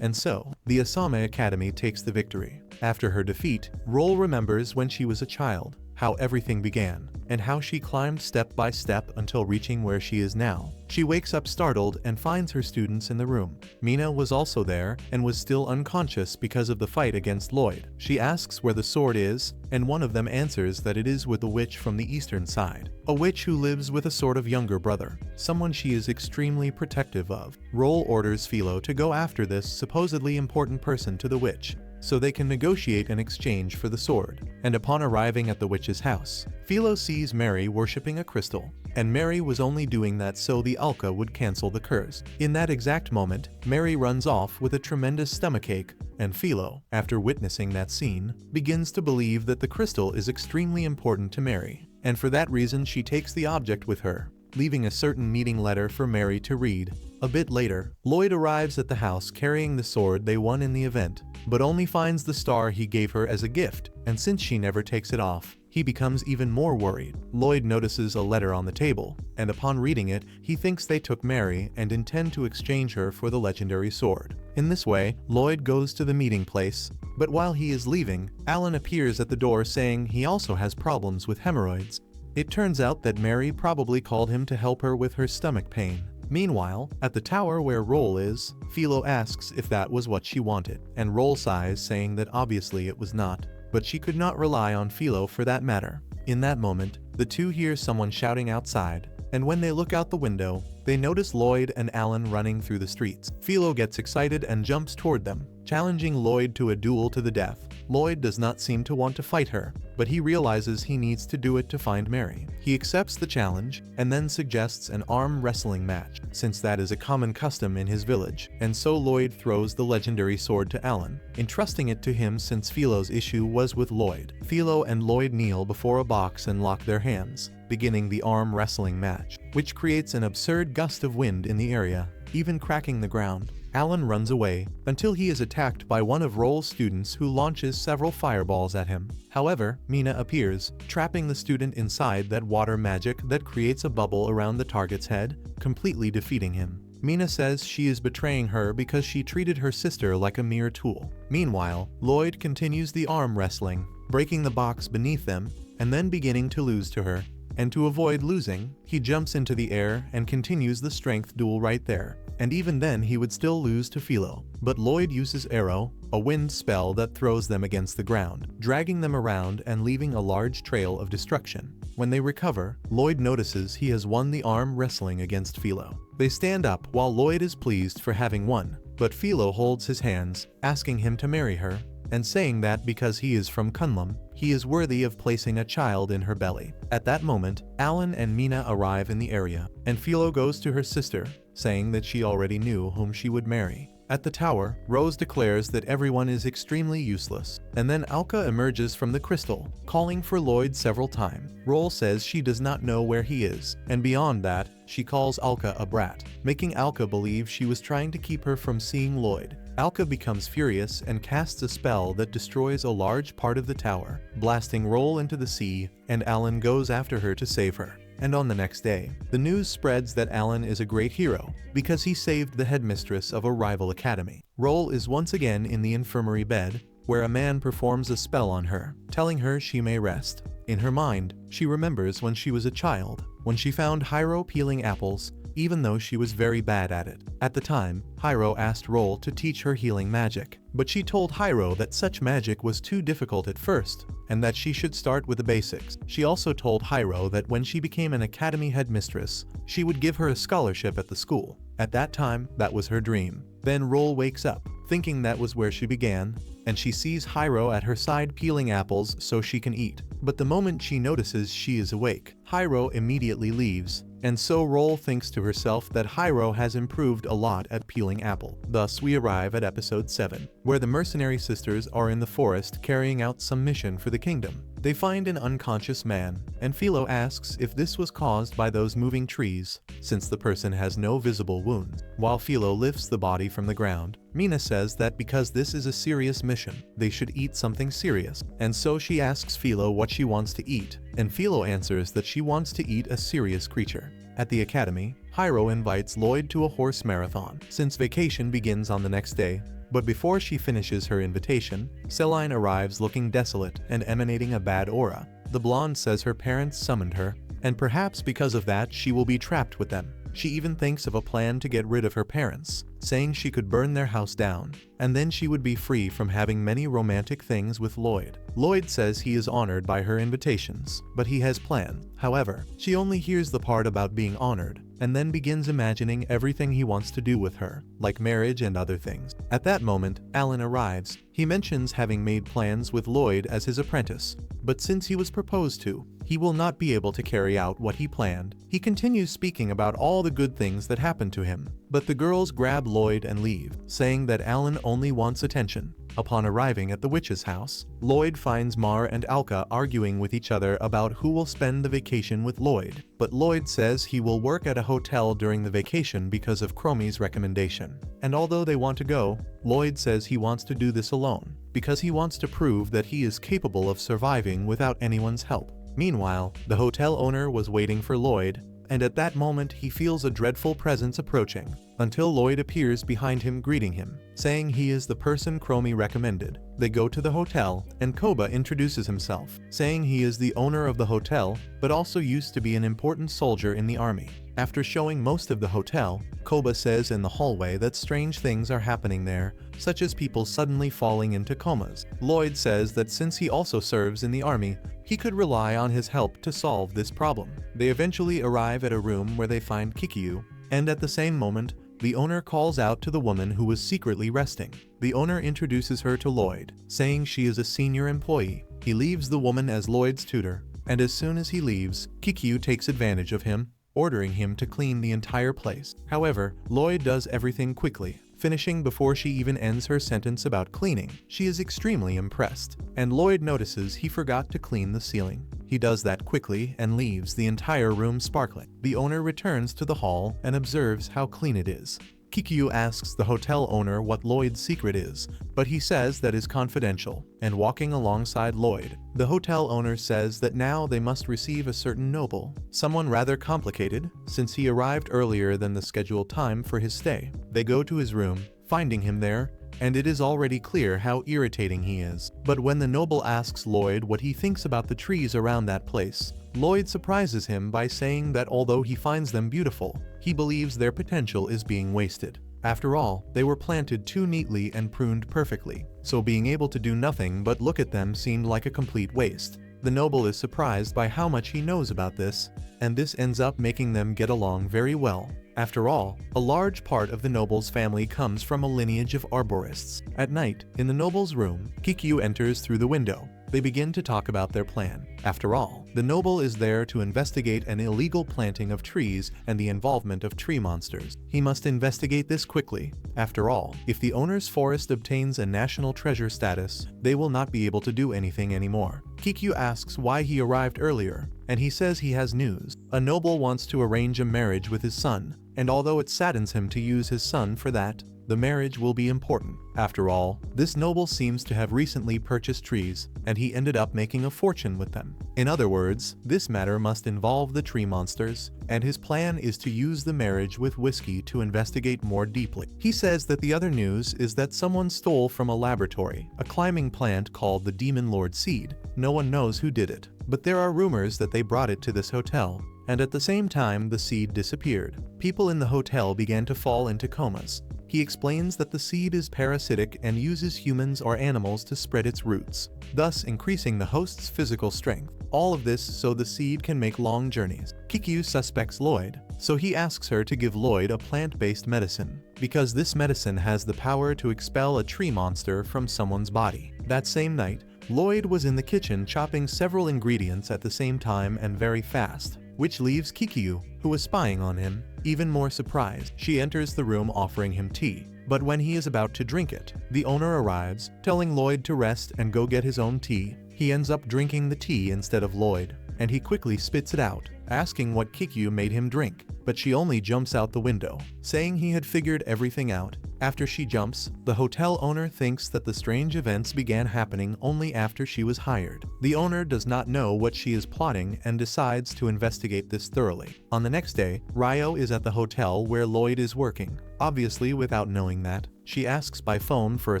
And so, the Asame Academy takes the victory. After her defeat, Roll remembers when she was a child, how everything began, and how she climbed step by step until reaching where she is now. She wakes up startled and finds her students in the room. Mina was also there and was still unconscious because of the fight against Lloyd. She asks where the sword is, and one of them answers that it is with a witch from the eastern side. A witch who lives with a sort of younger brother, someone she is extremely protective of. Roll orders Philo to go after this supposedly important person to the witch, so they can negotiate an exchange for the sword. And upon arriving at the witch's house, Philo sees Mary worshipping a crystal, and Mary was only doing that so the Alka would cancel the curse. In that exact moment, Mary runs off with a tremendous stomachache, and Philo, after witnessing that scene, begins to believe that the crystal is extremely important to Mary, and for that reason she takes the object with her, leaving a certain meeting letter for Mary to read. A bit later, Lloyd arrives at the house carrying the sword they won in the event, but only finds the star he gave her as a gift, and since she never takes it off, he becomes even more worried. Lloyd notices a letter on the table, and upon reading it, he thinks they took Mary and intend to exchange her for the legendary sword. In this way, Lloyd goes to the meeting place, but while he is leaving, Alan appears at the door saying he also has problems with hemorrhoids. It turns out that Mary probably called him to help her with her stomach pain. Meanwhile, at the tower where Roll is, Philo asks if that was what she wanted, and Roll sighs, saying that obviously it was not, but she could not rely on Philo for that matter. In that moment, the two hear someone shouting outside, and when they look out the window, they notice Lloyd and Alan running through the streets. Philo gets excited and jumps toward them, challenging Lloyd to a duel to the death. Lloyd does not seem to want to fight her, but he realizes he needs to do it to find Mary. He accepts the challenge, and then suggests an arm wrestling match, since that is a common custom in his village, and so Lloyd throws the legendary sword to Alan, entrusting it to him since Philo's issue was with Lloyd. Philo and Lloyd kneel before a box and lock their hands, beginning the arm wrestling match, which creates an absurd gust of wind in the area, even cracking the ground. Alan runs away, until he is attacked by one of Roll's students who launches several fireballs at him. However, Mina appears, trapping the student inside that water magic that creates a bubble around the target's head, completely defeating him. Mina says she is betraying her because she treated her sister like a mere tool. Meanwhile, Lloyd continues the arm wrestling, breaking the box beneath them, and then beginning to lose to her. And to avoid losing, he jumps into the air and continues the strength duel right there. And even then he would still lose to Philo. But Lloyd uses Arrow, a wind spell that throws them against the ground, dragging them around and leaving a large trail of destruction. When they recover, Lloyd notices he has won the arm wrestling against Philo. They stand up while Lloyd is pleased for having won, but Philo holds his hands, asking him to marry her, and saying that because he is from Kunlun, he is worthy of placing a child in her belly. At that moment, Alan and Mina arrive in the area, and Philo goes to her sister, saying that she already knew whom she would marry. At the tower, Rose declares that everyone is extremely useless, and then Alka emerges from the crystal, calling for Lloyd several times. Roll says she does not know where he is, and beyond that, she calls Alka a brat, making Alka believe she was trying to keep her from seeing Lloyd. Alka becomes furious and casts a spell that destroys a large part of the tower, blasting Roll into the sea, and Alan goes after her to save her. And on the next day, the news spreads that Alan is a great hero because he saved the headmistress of a rival academy. Roll is once again in the infirmary bed, where a man performs a spell on her, telling her she may rest. In her mind, she remembers when she was a child, when she found Hyro peeling apples, even though she was very bad at it. At the time, Hyro asked Roll to teach her healing magic, but she told Hyro that such magic was too difficult at first, and that she should start with the basics. She also told Hyro that when she became an academy headmistress, she would give her a scholarship at the school. At that time, that was her dream. Then Roll wakes up, thinking that was where she began, and she sees Hyro at her side peeling apples so she can eat. But the moment she notices she is awake, Hyro immediately leaves, and so Roll thinks to herself that Hyro has improved a lot at peeling apple. Thus we arrive at episode 7, where the mercenary sisters are in the forest carrying out some mission for the kingdom. They find an unconscious man, and Philo asks if this was caused by those moving trees, since the person has no visible wounds. While Philo lifts the body from the ground, Mina says that because this is a serious mission, they should eat something serious, and so she asks Philo what she wants to eat, and Philo answers that she wants to eat a serious creature. At the academy, Hyro invites Lloyd to a horse marathon, since vacation begins on the next day. But before she finishes her invitation, Celine arrives looking desolate and emanating a bad aura. The blonde says her parents summoned her, and perhaps because of that she will be trapped with them. She even thinks of a plan to get rid of her parents, saying she could burn their house down, and then she would be free from having many romantic things with Lloyd. Lloyd says he is honored by her invitations, but he has plans. However, she only hears the part about being honored, and then begins imagining everything he wants to do with her, like marriage and other things. At that moment, Alan arrives. He mentions having made plans with Lloyd as his apprentice, but since he was proposed to, he will not be able to carry out what he planned. He continues speaking about all the good things that happened to him, but the girls grab Lloyd and leave, saying that Alan only wants attention. Upon arriving at the witch's house, Lloyd finds Mar and Alka arguing with each other about who will spend the vacation with Lloyd, but Lloyd says he will work at a hotel during the vacation because of Chromie's recommendation. And although they want to go, Lloyd says he wants to do this alone, because he wants to prove that he is capable of surviving without anyone's help. Meanwhile, the hotel owner was waiting for Lloyd, and at that moment he feels a dreadful presence approaching, until Lloyd appears behind him greeting him, saying he is the person Chromie recommended. They go to the hotel, and Koba introduces himself, saying he is the owner of the hotel, but also used to be an important soldier in the army. After showing most of the hotel, Koba says in the hallway that strange things are happening there, such as people suddenly falling into comas. Lloyd says that since he also serves in the army, he could rely on his help to solve this problem. They eventually arrive at a room where they find Kikyu, and at the same moment, the owner calls out to the woman who was secretly resting. The owner introduces her to Lloyd, saying she is a senior employee. He leaves the woman as Lloyd's tutor, and as soon as he leaves, Kikyu takes advantage of him, ordering him to clean the entire place. However, Lloyd does everything quickly, finishing before she even ends her sentence about cleaning. She is extremely impressed, and Lloyd notices he forgot to clean the ceiling. He does that quickly and leaves the entire room sparkling. The owner returns to the hall and observes how clean it is. Kikyu asks the hotel owner what Lloyd's secret is, but he says that is confidential, and walking alongside Lloyd, the hotel owner says that now they must receive a certain noble, someone rather complicated, since he arrived earlier than the scheduled time for his stay. They go to his room, finding him there, and it is already clear how irritating he is. But when the noble asks Lloyd what he thinks about the trees around that place, Lloyd surprises him by saying that although he finds them beautiful, he believes their potential is being wasted. After all, they were planted too neatly and pruned perfectly, so being able to do nothing but look at them seemed like a complete waste. The noble is surprised by how much he knows about this, and this ends up making them get along very well. After all, a large part of the noble's family comes from a lineage of arborists. At night, in the noble's room, Kikyu enters through the window. They begin to talk about their plan. After all, the noble is there to investigate an illegal planting of trees and the involvement of tree monsters. He must investigate this quickly. After all, if the owner's forest obtains a national treasure status, they will not be able to do anything anymore. Kikyu asks why he arrived earlier, and he says he has news. A noble wants to arrange a marriage with his son, and although it saddens him to use his son for that, the marriage will be important. After all, this noble seems to have recently purchased trees, and he ended up making a fortune with them. In other words, this matter must involve the tree monsters, and his plan is to use the marriage with Whiskey to investigate more deeply. He says that the other news is that someone stole from a laboratory a climbing plant called the Demon Lord Seed. No one knows who did it, but there are rumors that they brought it to this hotel, and at the same time the seed disappeared. People in the hotel began to fall into comas. He explains that the seed is parasitic and uses humans or animals to spread its roots, thus increasing the host's physical strength. All of this so the seed can make long journeys. Kikyu suspects Lloyd, so he asks her to give Lloyd a plant-based medicine, because this medicine has the power to expel a tree monster from someone's body. That same night, Lloyd was in the kitchen chopping several ingredients at the same time and very fast, which leaves Kikyu, who was spying on him, even more surprised. She enters the room offering him tea, but when he is about to drink it, the owner arrives, telling Lloyd to rest and go get his own tea. He ends up drinking the tea instead of Lloyd, and he quickly spits it out, asking what Kikyu made him drink, but she only jumps out the window, saying he had figured everything out. After she jumps, the hotel owner thinks that the strange events began happening only after she was hired. The owner does not know what she is plotting and decides to investigate this thoroughly. On the next day, Ryo is at the hotel where Lloyd is working. Obviously, without knowing that, she asks by phone for a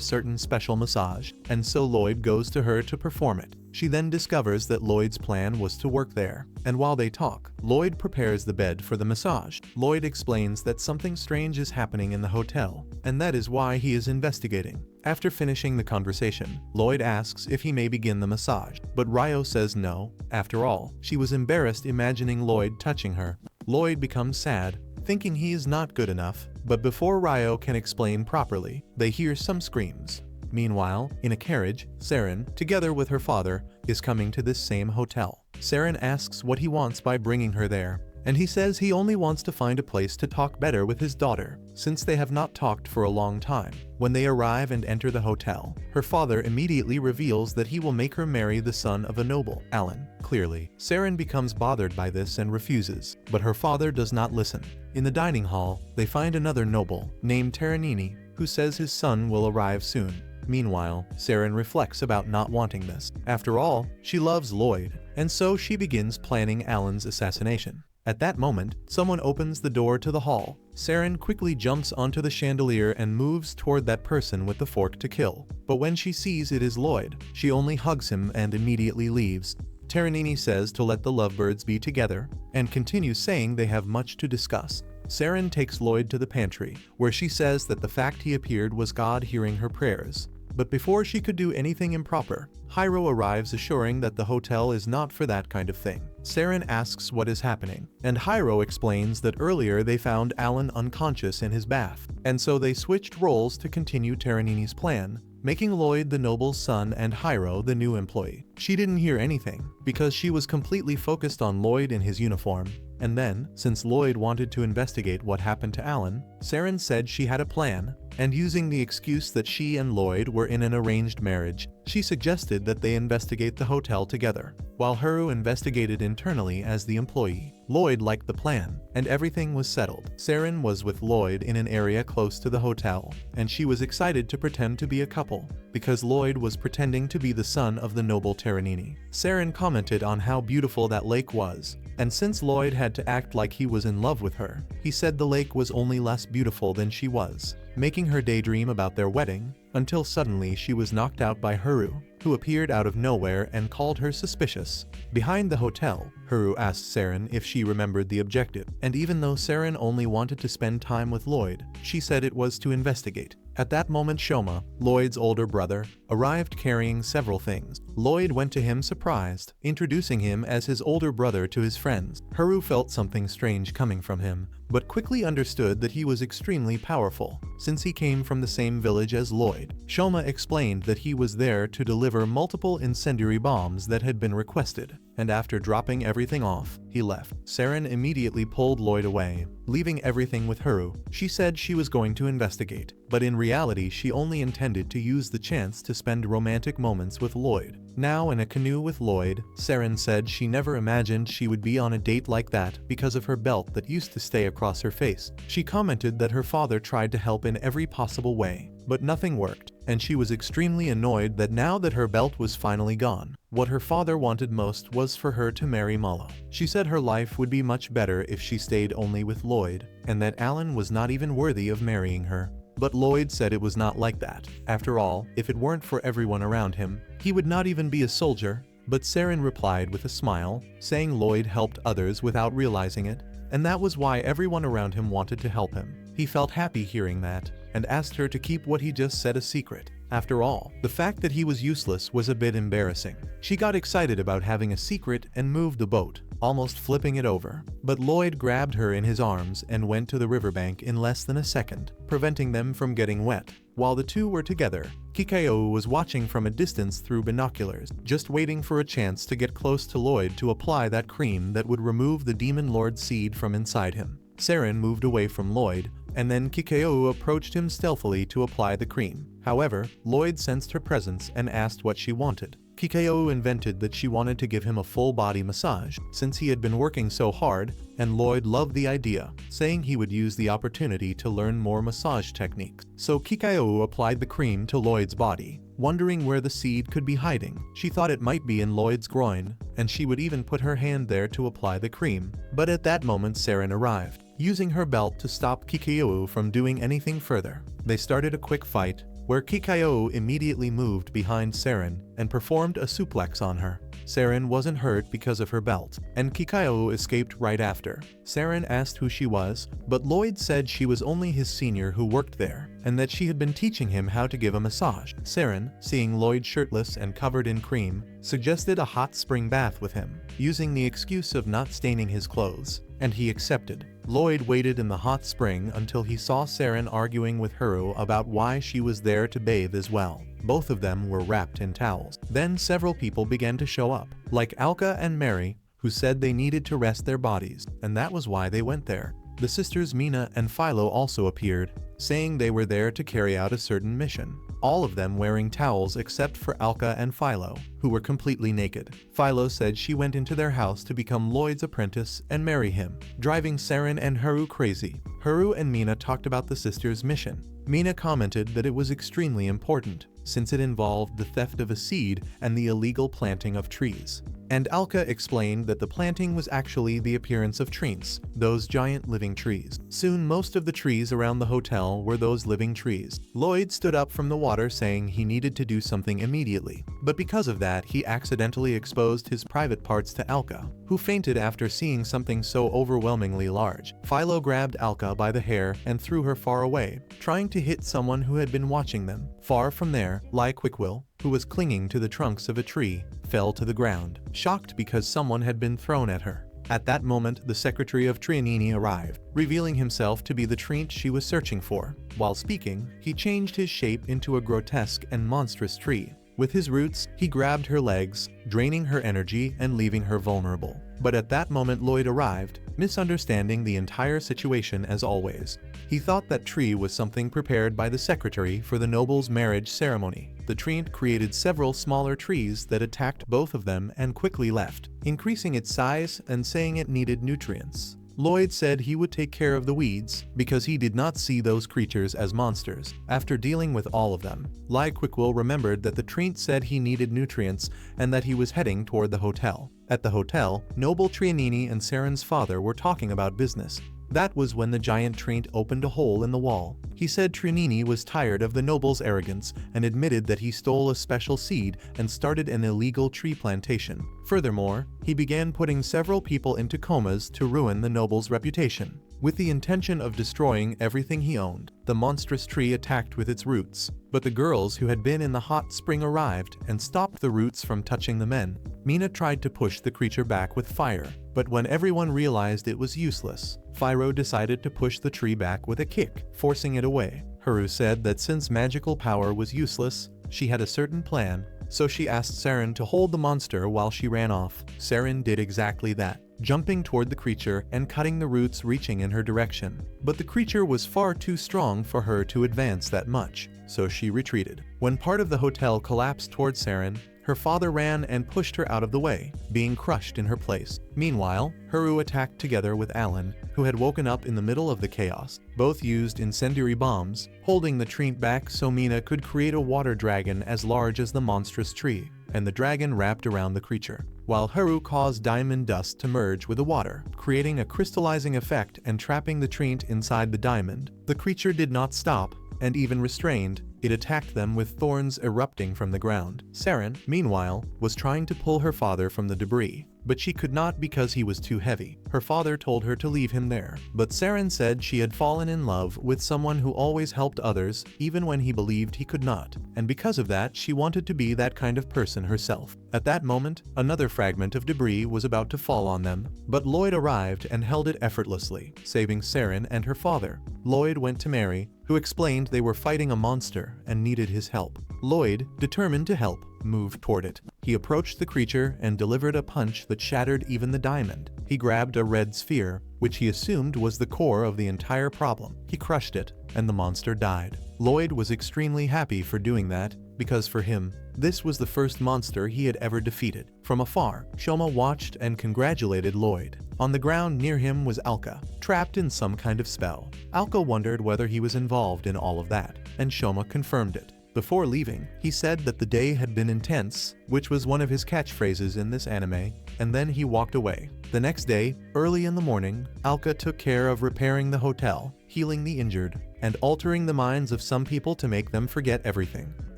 certain special massage, and so Lloyd goes to her to perform it. She then discovers that Lloyd's plan was to work there, and while they talk, Lloyd prepares the bed for the massage. Lloyd explains that something strange is happening in the hotel, and that is why he is investigating. After finishing the conversation, Lloyd asks if he may begin the massage, but Ryo says no. After all, she was embarrassed imagining Lloyd touching her. Lloyd becomes sad, thinking he is not good enough, but before Ryo can explain properly, they hear some screams. Meanwhile, in a carriage, Saren, together with her father, is coming to this same hotel. Saren asks what he wants by bringing her there, and he says he only wants to find a place to talk better with his daughter, since they have not talked for a long time. When they arrive and enter the hotel, her father immediately reveals that he will make her marry the son of a noble, Alan. Clearly, Saren becomes bothered by this and refuses, but her father does not listen. In the dining hall, they find another noble, named Terranini, who says his son will arrive soon. Meanwhile, Saren reflects about not wanting this. After all, she loves Lloyd, and so she begins planning Alan's assassination. At that moment, someone opens the door to the hall. Saren quickly jumps onto the chandelier and moves toward that person with the fork to kill. But when she sees it is Lloyd, she only hugs him and immediately leaves. Terranini says to let the lovebirds be together, and continues saying they have much to discuss. Saren takes Lloyd to the pantry, where she says that the fact he appeared was God hearing her prayers. But before she could do anything improper, Hiro arrives assuring that the hotel is not for that kind of thing. Saren asks what is happening, and Hiro explains that earlier they found Alan unconscious in his bath, and so they switched roles to continue Terranini's plan, making Lloyd the noble's son and Hiro the new employee. She didn't hear anything, because she was completely focused on Lloyd in his uniform. And then, since Lloyd wanted to investigate what happened to Alan, Saren said she had a plan, and using the excuse that she and Lloyd were in an arranged marriage, she suggested that they investigate the hotel together, while Haru investigated internally as the employee. Lloyd liked the plan, and everything was settled. Saren was with Lloyd in an area close to the hotel, and she was excited to pretend to be a couple, because Lloyd was pretending to be the son of the noble Terranini. Saren commented on how beautiful that lake was, and since Lloyd had to act like he was in love with her, he said the lake was only less beautiful than she was, making her daydream about their wedding, until suddenly she was knocked out by Haru, who appeared out of nowhere and called her suspicious. Behind the hotel, Haru asked Saren if she remembered the objective, and even though Saren only wanted to spend time with Lloyd, she said it was to investigate. At that moment Shoma, Lloyd's older brother, arrived carrying several things. Lloyd went to him surprised, introducing him as his older brother to his friends. Haru felt something strange coming from him, but quickly understood that he was extremely powerful, since he came from the same village as Lloyd. Shoma explained that he was there to deliver multiple incendiary bombs that had been requested, and after dropping everything off, he left. Saren immediately pulled Lloyd away, leaving everything with Haru. She said she was going to investigate, but in reality she only intended to use the chance to spend romantic moments with Lloyd. Now in a canoe with Lloyd, Saren said she never imagined she would be on a date like that because of her belt that used to stay across her face. She commented that her father tried to help in every possible way, but nothing worked, and she was extremely annoyed that now that her belt was finally gone, what her father wanted most was for her to marry Malo. She said her life would be much better if she stayed only with Lloyd, and that Alan was not even worthy of marrying her. But Lloyd said it was not like that. After all, if it weren't for everyone around him, he would not even be a soldier. But Saren replied with a smile, saying Lloyd helped others without realizing it, and that was why everyone around him wanted to help him. He felt happy hearing that, and asked her to keep what he just said a secret. After all, the fact that he was useless was a bit embarrassing. She got excited about having a secret and moved the boat, almost flipping it over. But Lloyd grabbed her in his arms and went to the riverbank in less than a second, preventing them from getting wet. While the two were together, Kikyo was watching from a distance through binoculars, just waiting for a chance to get close to Lloyd to apply that cream that would remove the Demon Lord seed from inside him. Saren moved away from Lloyd, and then Kikyo approached him stealthily to apply the cream. However, Lloyd sensed her presence and asked what she wanted. Kikyo invented that she wanted to give him a full-body massage, since he had been working so hard, and Lloyd loved the idea, saying he would use the opportunity to learn more massage techniques. So Kikyo applied the cream to Lloyd's body, wondering where the seed could be hiding. She thought it might be in Lloyd's groin, and she would even put her hand there to apply the cream. But at that moment Saren arrived, using her belt to stop Kikyo from doing anything further. They started a quick fight, where Kikyo immediately moved behind Saren and performed a suplex on her. Saren wasn't hurt because of her belt, and Kikyo escaped right after. Saren asked who she was, but Lloyd said she was only his senior who worked there, and that she had been teaching him how to give a massage. Saren, seeing Lloyd shirtless and covered in cream, suggested a hot spring bath with him, using the excuse of not staining his clothes, and he accepted. Lloyd waited in the hot spring until he saw Saren arguing with Haru about why she was there to bathe as well. Both of them were wrapped in towels. Then several people began to show up, like Alka and Mary, who said they needed to rest their bodies, and that was why they went there. The sisters Mina and Philo also appeared, saying they were there to carry out a certain mission. All of them wearing towels except for Alka and Philo, who were completely naked. Philo said she went into their house to become Lloyd's apprentice and marry him, driving Saren and Haru crazy. Haru and Mina talked about the sisters' mission. Mina commented that it was extremely important, since it involved the theft of a seed and the illegal planting of trees. And Alka explained that the planting was actually the appearance of trees, those giant living trees. Soon most of the trees around the hotel were those living trees. Lloyd stood up from the water saying he needed to do something immediately, but because of that he accidentally exposed his private parts to Alka, who fainted after seeing something so overwhelmingly large. Philo grabbed Alka by the hair and threw her far away, trying to hit someone who had been watching them. Far from there, Lai Quickwill, who was clinging to the trunks of a tree, fell to the ground, shocked because someone had been thrown at her. At that moment, the secretary of Trianini arrived, revealing himself to be the Trient she was searching for. While speaking, he changed his shape into a grotesque and monstrous tree. With his roots, he grabbed her legs, draining her energy and leaving her vulnerable. But at that moment Lloyd arrived, misunderstanding the entire situation as always. He thought that tree was something prepared by the secretary for the noble's marriage ceremony. The Trient created several smaller trees that attacked both of them and quickly left, increasing its size and saying it needed nutrients. Lloyd said he would take care of the weeds because he did not see those creatures as monsters. After dealing with all of them, Lai Quickwill remembered that the Trient said he needed nutrients and that he was heading toward the hotel. At the hotel, Noble Trianini and Saren's father were talking about business. That was when the giant Trient opened a hole in the wall. He said Trianini was tired of the noble's arrogance and admitted that he stole a special seed and started an illegal tree plantation. Furthermore, he began putting several people into comas to ruin the noble's reputation. with the intention of destroying everything he owned. The monstrous tree attacked with its roots, but the girls who had been in the hot spring arrived and stopped the roots from touching the men. Mina tried to push the creature back with fire, but when everyone realized it was useless, Fyro decided to push the tree back with a kick, forcing it away. Haru said that since magical power was useless, she had a certain plan, so she asked Saren to hold the monster while she ran off. Saren did exactly that, jumping toward the creature and cutting the roots reaching in her direction. But the creature was far too strong for her to advance that much, so she retreated. When part of the hotel collapsed toward Saren, her father ran and pushed her out of the way, being crushed in her place. Meanwhile, Haru attacked together with Alan, who had woken up in the middle of the chaos. Both used incendiary bombs, holding the tree back so Mina could create a water dragon as large as the monstrous tree, and the dragon wrapped around the creature, while Haru caused diamond dust to merge with the water, creating a crystallizing effect and trapping the tree inside the diamond. The creature did not stop, and even restrained, it attacked them with thorns erupting from the ground. Saren, meanwhile, was trying to pull her father from the debris, but she could not because he was too heavy. Her father told her to leave him there, but Saren said she had fallen in love with someone who always helped others even when he believed he could not, and because of that she wanted to be that kind of person herself. At that moment, another fragment of debris was about to fall on them, but Lloyd arrived and held it effortlessly, saving Saren and her father. Lloyd went to Mary, who explained they were fighting a monster and needed his help. Lloyd, determined to help, moved toward it. He approached the creature and delivered a punch that shattered even the diamond. He grabbed a red sphere, which he assumed was the core of the entire problem. He crushed it, and the monster died. Lloyd was extremely happy for doing that, because for him, this was the first monster he had ever defeated. From afar, Shoma watched and congratulated Lloyd. On the ground near him was Alka, trapped in some kind of spell. Alka wondered whether he was involved in all of that, and Shoma confirmed it. Before leaving, he said that the day had been intense, which was one of his catchphrases in this anime, and then he walked away. The next day, early in the morning, Alka took care of repairing the hotel, healing the injured, and altering the minds of some people to make them forget everything.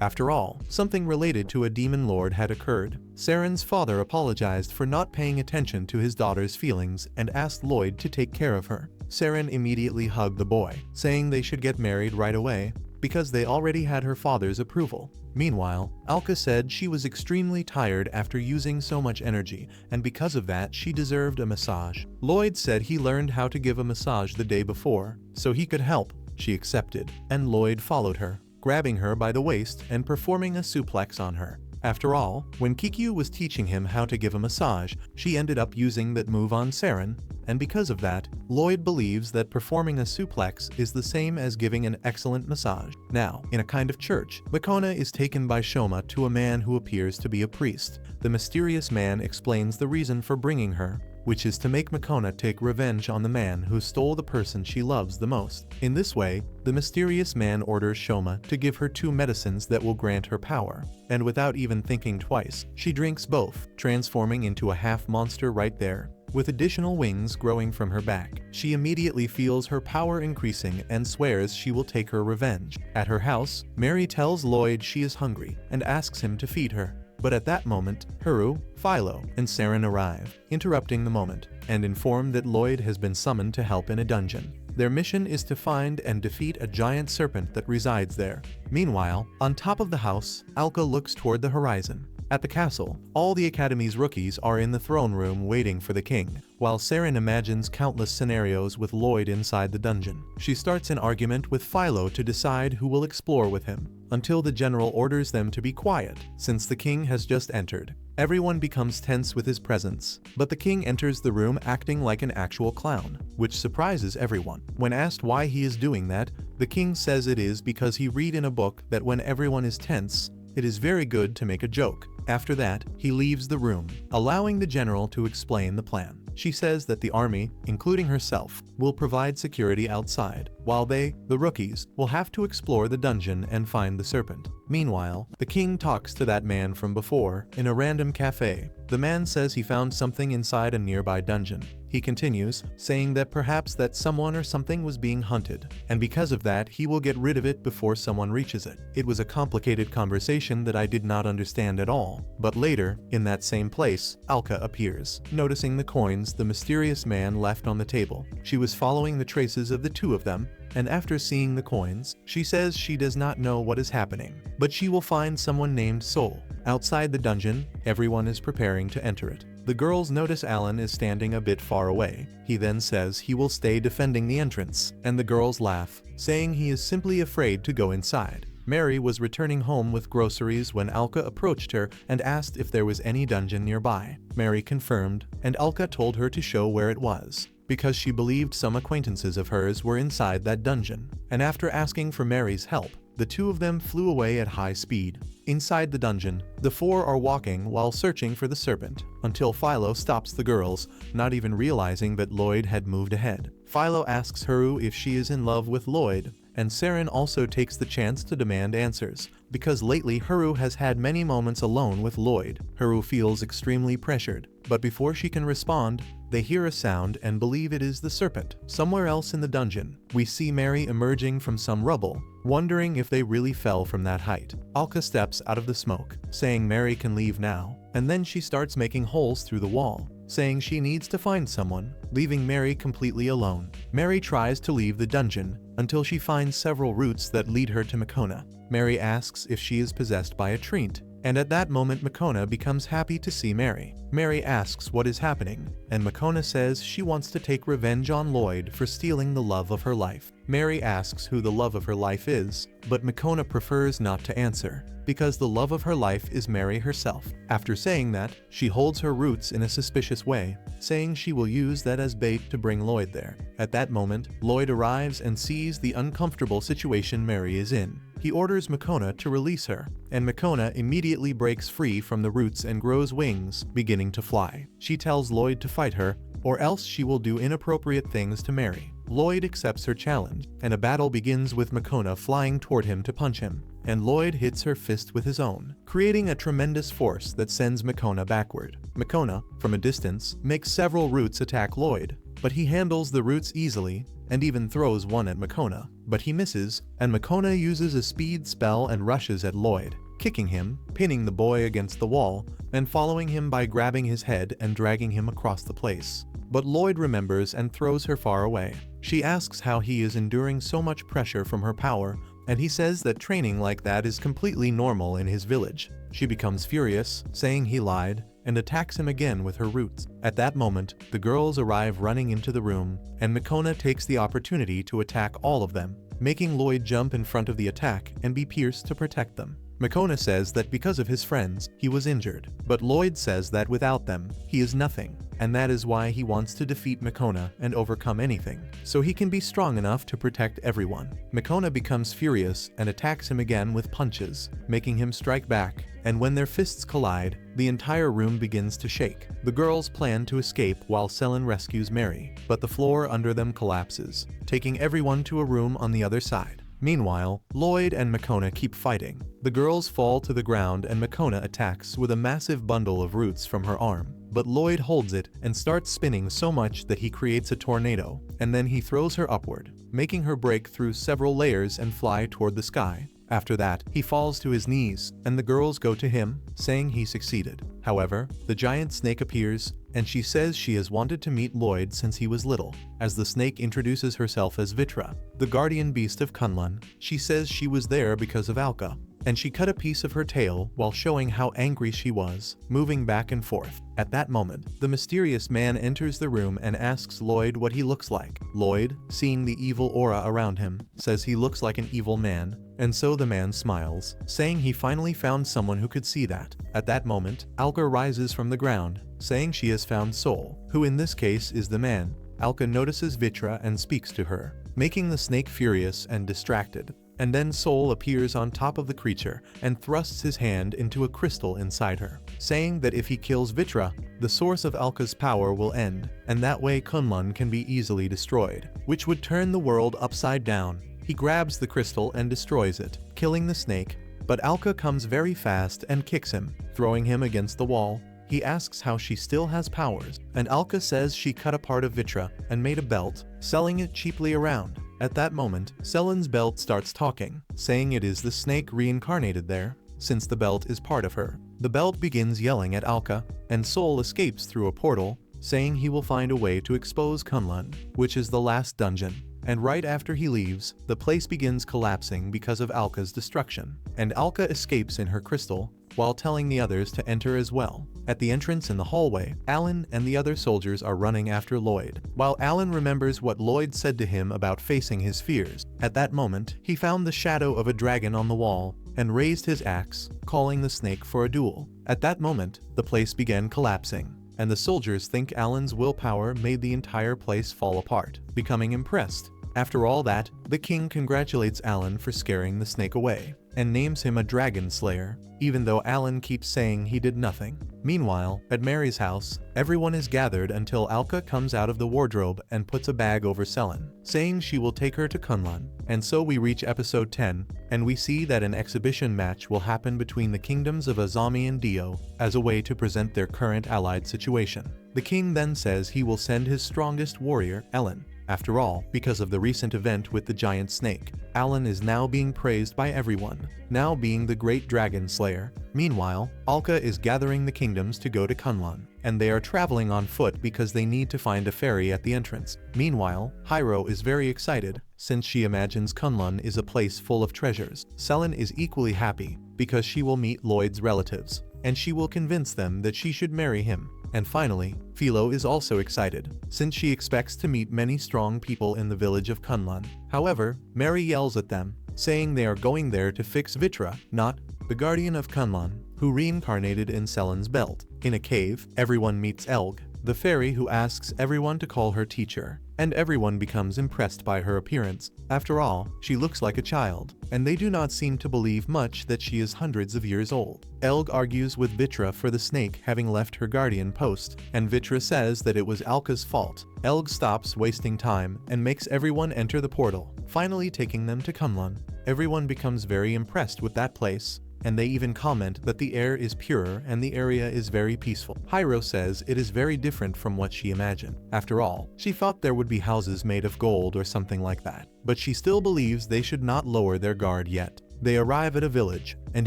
After all, something related to a demon lord had occurred. Saren's father apologized for not paying attention to his daughter's feelings and asked Lloyd to take care of her. Saren immediately hugged the boy, saying they should get married right away, because they already had her father's approval. Meanwhile, Alka said she was extremely tired after using so much energy, and because of that she deserved a massage. Lloyd said he learned how to give a massage the day before, so he could help. She accepted, and Lloyd followed her, grabbing her by the waist and performing a suplex on her. After all, when Kikyu was teaching him how to give a massage, she ended up using that move on Saren, and because of that, Lloyd believes that performing a suplex is the same as giving an excellent massage. Now, in a kind of church, Makona is taken by Shoma to a man who appears to be a priest. The mysterious man explains the reason for bringing her, which is to make Makona take revenge on the man who stole the person she loves the most. In this way, the mysterious man orders Shoma to give her 2 medicines that will grant her power, and without even thinking twice, she drinks both, transforming into a half-monster right there, with additional wings growing from her back. She immediately feels her power increasing and swears she will take her revenge. At her house, Mary tells Lloyd she is hungry and asks him to feed her. But at that moment, Haru, Philo, and Saren arrive, interrupting the moment, and inform that Lloyd has been summoned to help in a dungeon. Their mission is to find and defeat a giant serpent that resides there. Meanwhile, on top of the house, Alka looks toward the horizon. At the castle, all the Academy's rookies are in the throne room waiting for the king, while Saren imagines countless scenarios with Lloyd inside the dungeon. She starts an argument with Philo to decide who will explore with him, until the general orders them to be quiet, since the king has just entered. Everyone becomes tense with his presence, but the king enters the room acting like an actual clown, which surprises everyone. When asked why he is doing that, the king says it is because he read in a book that when everyone is tense, it is very good to make a joke. After that, he leaves the room, allowing the general to explain the plan. She says that the army, including herself, will provide security outside, while they, the rookies, will have to explore the dungeon and find the serpent. Meanwhile, the king talks to that man from before in a random cafe. The man says he found something inside a nearby dungeon. He continues, saying that perhaps that someone or something was being hunted, and because of that he will get rid of it before someone reaches it. It was a complicated conversation that I did not understand at all, but later, in that same place, Alka appears. Noticing the coins the mysterious man left on the table, she was following the traces of the two of them, and after seeing the coins, she says she does not know what is happening, but she will find someone named Soul. Outside the dungeon, everyone is preparing to enter it. The girls notice Alan is standing a bit far away. He then says he will stay defending the entrance, and the girls laugh, saying he is simply afraid to go inside. Mary was returning home with groceries when Alka approached her and asked if there was any dungeon nearby. Mary confirmed, and Alka told her to show where it was, because she believed some acquaintances of hers were inside that dungeon. And after asking for Mary's help, the two of them flew away at high speed. Inside the dungeon, the four are walking while searching for the serpent, until Philo stops the girls, not even realizing that Lloyd had moved ahead. Philo asks Haru if she is in love with Lloyd, and Saren also takes the chance to demand answers, because lately Haru has had many moments alone with Lloyd. Haru feels extremely pressured, but before she can respond, they hear a sound and believe it is the serpent. Somewhere else in the dungeon, we see Mary emerging from some rubble, wondering if they really fell from that height. Alka steps out of the smoke, saying Mary can leave now, and then she starts making holes through the wall, saying she needs to find someone, leaving Mary completely alone. Mary tries to leave the dungeon until she finds several routes that lead her to Makona. Mary asks if she is possessed by a treant, and at that moment Makona becomes happy to see Mary. Mary asks what is happening, and Makona says she wants to take revenge on Lloyd for stealing the love of her life. Mary asks who the love of her life is, but Makona prefers not to answer, because the love of her life is Mary herself. After saying that, she holds her roots in a suspicious way, saying she will use that as bait to bring Lloyd there. At that moment, Lloyd arrives and sees the uncomfortable situation Mary is in. He orders Makona to release her, and Makona immediately breaks free from the roots and grows wings, beginning to fly. She tells Lloyd to fight her, or else she will do inappropriate things to Mary. Lloyd accepts her challenge, and a battle begins with Makona flying toward him to punch him, and Lloyd hits her fist with his own, creating a tremendous force that sends Makona backward. Makona, from a distance, makes several roots attack Lloyd, but he handles the roots easily, and even throws one at Makona, but he misses, and Makona uses a speed spell and rushes at Lloyd, kicking him, pinning the boy against the wall, and following him by grabbing his head and dragging him across the place. But Lloyd remembers and throws her far away. She asks how he is enduring so much pressure from her power, and he says that training like that is completely normal in his village. She becomes furious, saying he lied, and attacks him again with her roots. At that moment, the girls arrive running into the room, and Makona takes the opportunity to attack all of them, making Lloyd jump in front of the attack and be pierced to protect them. Makona says that because of his friends, he was injured, but Lloyd says that without them, he is nothing, and that is why he wants to defeat Makona and overcome anything, so he can be strong enough to protect everyone. Makona becomes furious and attacks him again with punches, making him strike back, and when their fists collide, the entire room begins to shake. The girls plan to escape while Selen rescues Mary, but the floor under them collapses, taking everyone to a room on the other side. Meanwhile, Lloyd and Makona keep fighting. The girls fall to the ground and Makona attacks with a massive bundle of roots from her arm, but Lloyd holds it and starts spinning so much that he creates a tornado, and then he throws her upward, making her break through several layers and fly toward the sky. After that, he falls to his knees, and the girls go to him, saying he succeeded. However, the giant snake appears, and she says she has wanted to meet Lloyd since he was little. As the snake introduces herself as Vitra, the guardian beast of Kunlun, she says she was there because of Alka, and she cut a piece of her tail while showing how angry she was, moving back and forth. At that moment, the mysterious man enters the room and asks Lloyd what he looks like. Lloyd, seeing the evil aura around him, says he looks like an evil man, and so the man smiles, saying he finally found someone who could see that. At that moment, Alka rises from the ground, saying she has found Soul, who in this case is the man. Alka notices Vitra and speaks to her, making the snake furious and distracted. And then Soul appears on top of the creature and thrusts his hand into a crystal inside her, saying that if he kills Vitra, the source of Alka's power will end, and that way Kunlun can be easily destroyed, which would turn the world upside down. He grabs the crystal and destroys it, killing the snake, but Alka comes very fast and kicks him, throwing him against the wall, He asks how she still has powers, and Alka says she cut a part of Vitra and made a belt, selling it cheaply around. At that moment, Selen's belt starts talking, saying it is the snake reincarnated there, since the belt is part of her. The belt begins yelling at Alka, and Sol escapes through a portal, saying he will find a way to expose Kunlun, which is the last dungeon. And right after he leaves, the place begins collapsing because of Alka's destruction, and Alka escapes in her crystal, while telling the others to enter as well. At the entrance in the hallway, Alan and the other soldiers are running after Lloyd, while Alan remembers what Lloyd said to him about facing his fears. At that moment, he found the shadow of a dragon on the wall, and raised his axe, calling the snake for a duel. At that moment, the place began collapsing, and the soldiers think Alan's willpower made the entire place fall apart, becoming impressed. After all that, the king congratulates Alan for scaring the snake away, and names him a dragon slayer, even though Alan keeps saying he did nothing. Meanwhile, at Mary's house, everyone is gathered until Alka comes out of the wardrobe and puts a bag over Selen, saying she will take her to Kunlun. And so we reach episode 10, and we see that an exhibition match will happen between the kingdoms of Azami and Dio, as a way to present their current allied situation. The king then says he will send his strongest warrior, Ellen. After all, because of the recent event with the giant snake, Alan is now being praised by everyone, now being the great dragon slayer. Meanwhile, Alka is gathering the kingdoms to go to Kunlun, and they are traveling on foot because they need to find a ferry at the entrance. Meanwhile, Hyro is very excited, since she imagines Kunlun is a place full of treasures. Selen is equally happy, because she will meet Lloyd's relatives, and she will convince them that she should marry him. And finally, Philo is also excited, since she expects to meet many strong people in the village of Kunlun. However, Mary yells at them, saying they are going there to fix Vitra, not the guardian of Kunlun, who reincarnated in Selen's belt. In a cave, everyone meets Elg, the fairy who asks everyone to call her teacher, and everyone becomes impressed by her appearance. After all, she looks like a child, and they do not seem to believe much that she is hundreds of years old. Elg argues with Vitra for the snake having left her guardian post, and Vitra says that it was Alka's fault. Elg stops wasting time and makes everyone enter the portal, finally taking them to Kunlun. Everyone becomes very impressed with that place, and they even comment that the air is purer and the area is very peaceful. Hyro says it is very different from what she imagined. After all, she thought there would be houses made of gold or something like that, but she still believes they should not lower their guard yet. They arrive at a village, and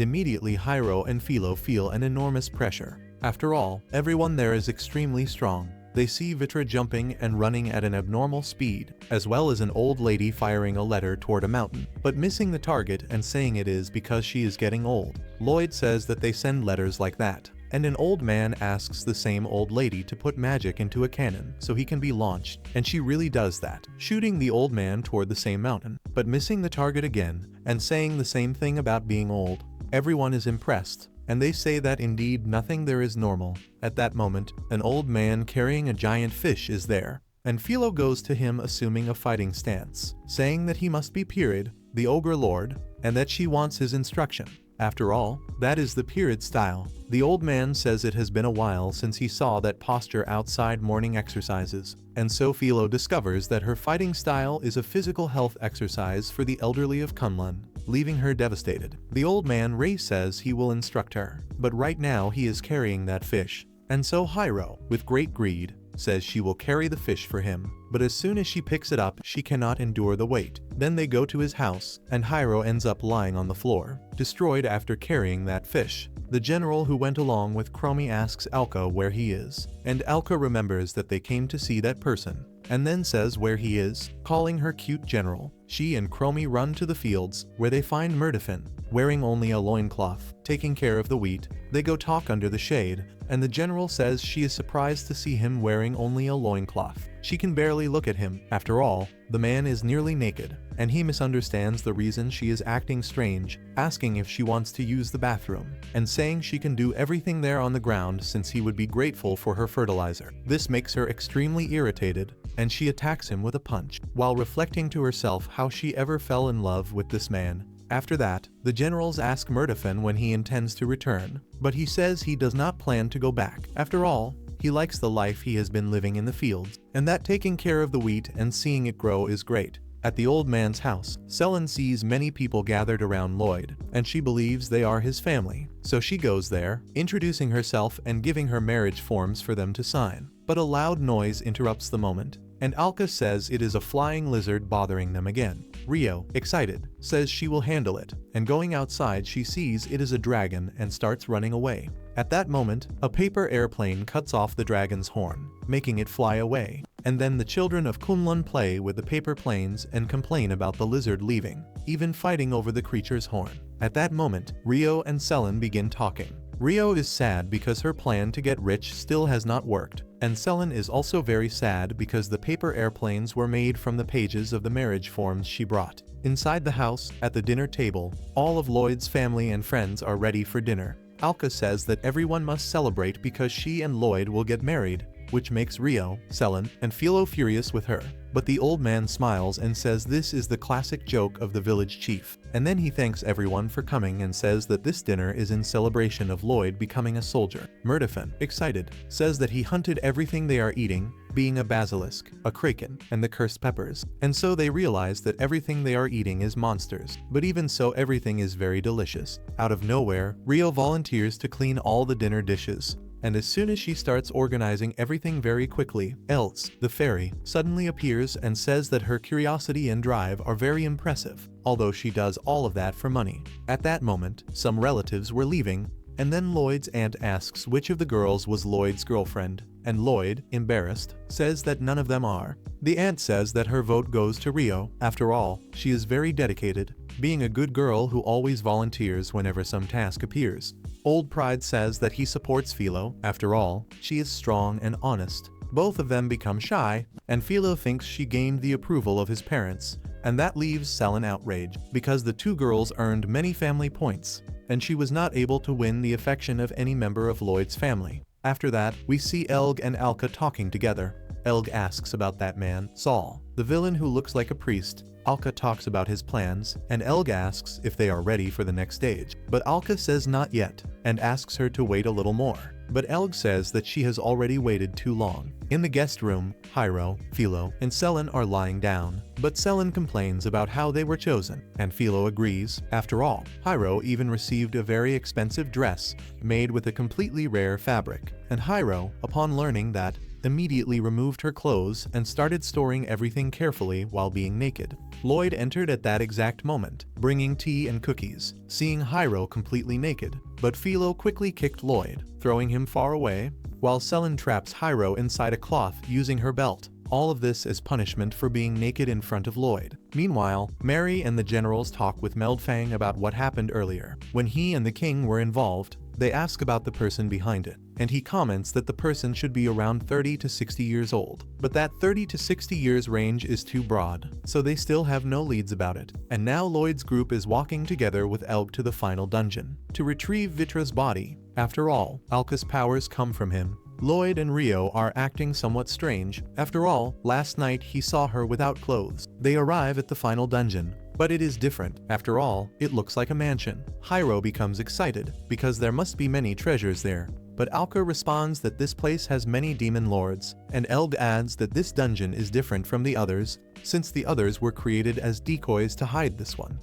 immediately Hyro and Philo feel an enormous pressure. After all, everyone there is extremely strong. They see Vitra jumping and running at an abnormal speed, as well as an old lady firing a letter toward a mountain, but missing the target and saying it is because she is getting old. Lloyd says that they send letters like that, and an old man asks the same old lady to put magic into a cannon so he can be launched, and she really does that, shooting the old man toward the same mountain, but missing the target again, and saying the same thing about being old. Everyone is impressed, and they say that indeed nothing there is normal. At that moment, an old man carrying a giant fish is there, and Philo goes to him assuming a fighting stance, saying that he must be Pirid, the ogre lord, and that she wants his instruction. After all, that is the Pirid style. The old man says it has been a while since he saw that posture outside morning exercises, and so Philo discovers that her fighting style is a physical health exercise for the elderly of Kunlun, leaving her devastated. The old man Ray says he will instruct her, but right now he is carrying that fish, and so Hyro, with great greed, says she will carry the fish for him, but as soon as she picks it up she cannot endure the weight. Then they go to his house, and Hyro ends up lying on the floor, destroyed after carrying that fish. The general who went along with Chromie asks Alka where he is, and Alka remembers that they came to see that person, and then says where he is, calling her cute general. She and Chromie run to the fields, where they find Murtifin, wearing only a loincloth, taking care of the wheat. They go talk under the shade, and the general says she is surprised to see him wearing only a loincloth. She can barely look at him. After all, the man is nearly naked, and he misunderstands the reason she is acting strange, asking if she wants to use the bathroom, and saying she can do everything there on the ground since he would be grateful for her fertilizer. This makes her extremely irritated, and she attacks him with a punch, while reflecting to herself how she ever fell in love with this man. After that, the generals ask Murtifin when he intends to return, but he says he does not plan to go back. After all, he likes the life he has been living in the fields, and that taking care of the wheat and seeing it grow is great. At the old man's house, Selen sees many people gathered around Lloyd, and she believes they are his family. So she goes there, introducing herself and giving her marriage forms for them to sign. But a loud noise interrupts the moment, and Alka says it is a flying lizard bothering them again. Rio, excited, says she will handle it, and going outside she sees it is a dragon and starts running away. At that moment, a paper airplane cuts off the dragon's horn, making it fly away. And then the children of Kunlun play with the paper planes and complain about the lizard leaving, even fighting over the creature's horn. At that moment, Rio and Selen begin talking. Rio is sad because her plan to get rich still has not worked, and Selen is also very sad because the paper airplanes were made from the pages of the marriage forms she brought. Inside the house, at the dinner table, all of Lloyd's family and friends are ready for dinner. Alka says that everyone must celebrate because she and Lloyd will get married, which makes Rio, Selen, and Philo furious with her. But the old man smiles and says this is the classic joke of the village chief. And then he thanks everyone for coming and says that this dinner is in celebration of Lloyd becoming a soldier. Murdofen, excited, says that he hunted everything they are eating, being a basilisk, a kraken, and the cursed peppers. And so they realize that everything they are eating is monsters. But even so, everything is very delicious. Out of nowhere, Rio volunteers to clean all the dinner dishes. And as soon as she starts organizing everything very quickly, Els, the fairy, suddenly appears and says that her curiosity and drive are very impressive, although she does all of that for money. At that moment, some relatives were leaving, and then Lloyd's aunt asks which of the girls was Lloyd's girlfriend, and Lloyd, embarrassed, says that none of them are. The aunt says that her vote goes to Rio. After all, she is very dedicated, being a good girl who always volunteers whenever some task appears. Old Pride says that he supports Philo. After all, she is strong and honest. Both of them become shy, and Philo thinks she gained the approval of his parents, and that leaves Selen outraged, because the two girls earned many family points, and she was not able to win the affection of any member of Lloyd's family. After that, we see Elg and Alka talking together. Elg asks about that man, Saul, the villain who looks like a priest. Alka talks about his plans, and Elg asks if they are ready for the next stage. But Alka says not yet, and asks her to wait a little more. But Elg says that she has already waited too long. In the guest room, Hyro, Philo, and Selen are lying down, but Selen complains about how they were chosen, and Philo agrees. After all, Hyro even received a very expensive dress, made with a completely rare fabric, and Hyro, upon learning that, immediately removed her clothes and started storing everything carefully while being naked. Lloyd entered at that exact moment, bringing tea and cookies, seeing Hyro completely naked, but Philo quickly kicked Lloyd, throwing him far away, while Selen traps Hyro inside a cloth using her belt. All of this as punishment for being naked in front of Lloyd. Meanwhile, Mary and the generals talk with Meldfang about what happened earlier. When he and the king were involved, they ask about the person behind it, and he comments that the person should be around 30 to 60 years old. But that 30 to 60 years range is too broad, so they still have no leads about it. And now Lloyd's group is walking together with Elg to the final dungeon, to retrieve Vitra's body. After all, Alka's powers come from him. Lloyd and Rio are acting somewhat strange. After all, last night he saw her without clothes. They arrive at the final dungeon, but it is different. After all, it looks like a mansion. Hyro becomes excited, because there must be many treasures there. But Alka responds that this place has many demon lords, and Elg adds that this dungeon is different from the others, since the others were created as decoys to hide this one.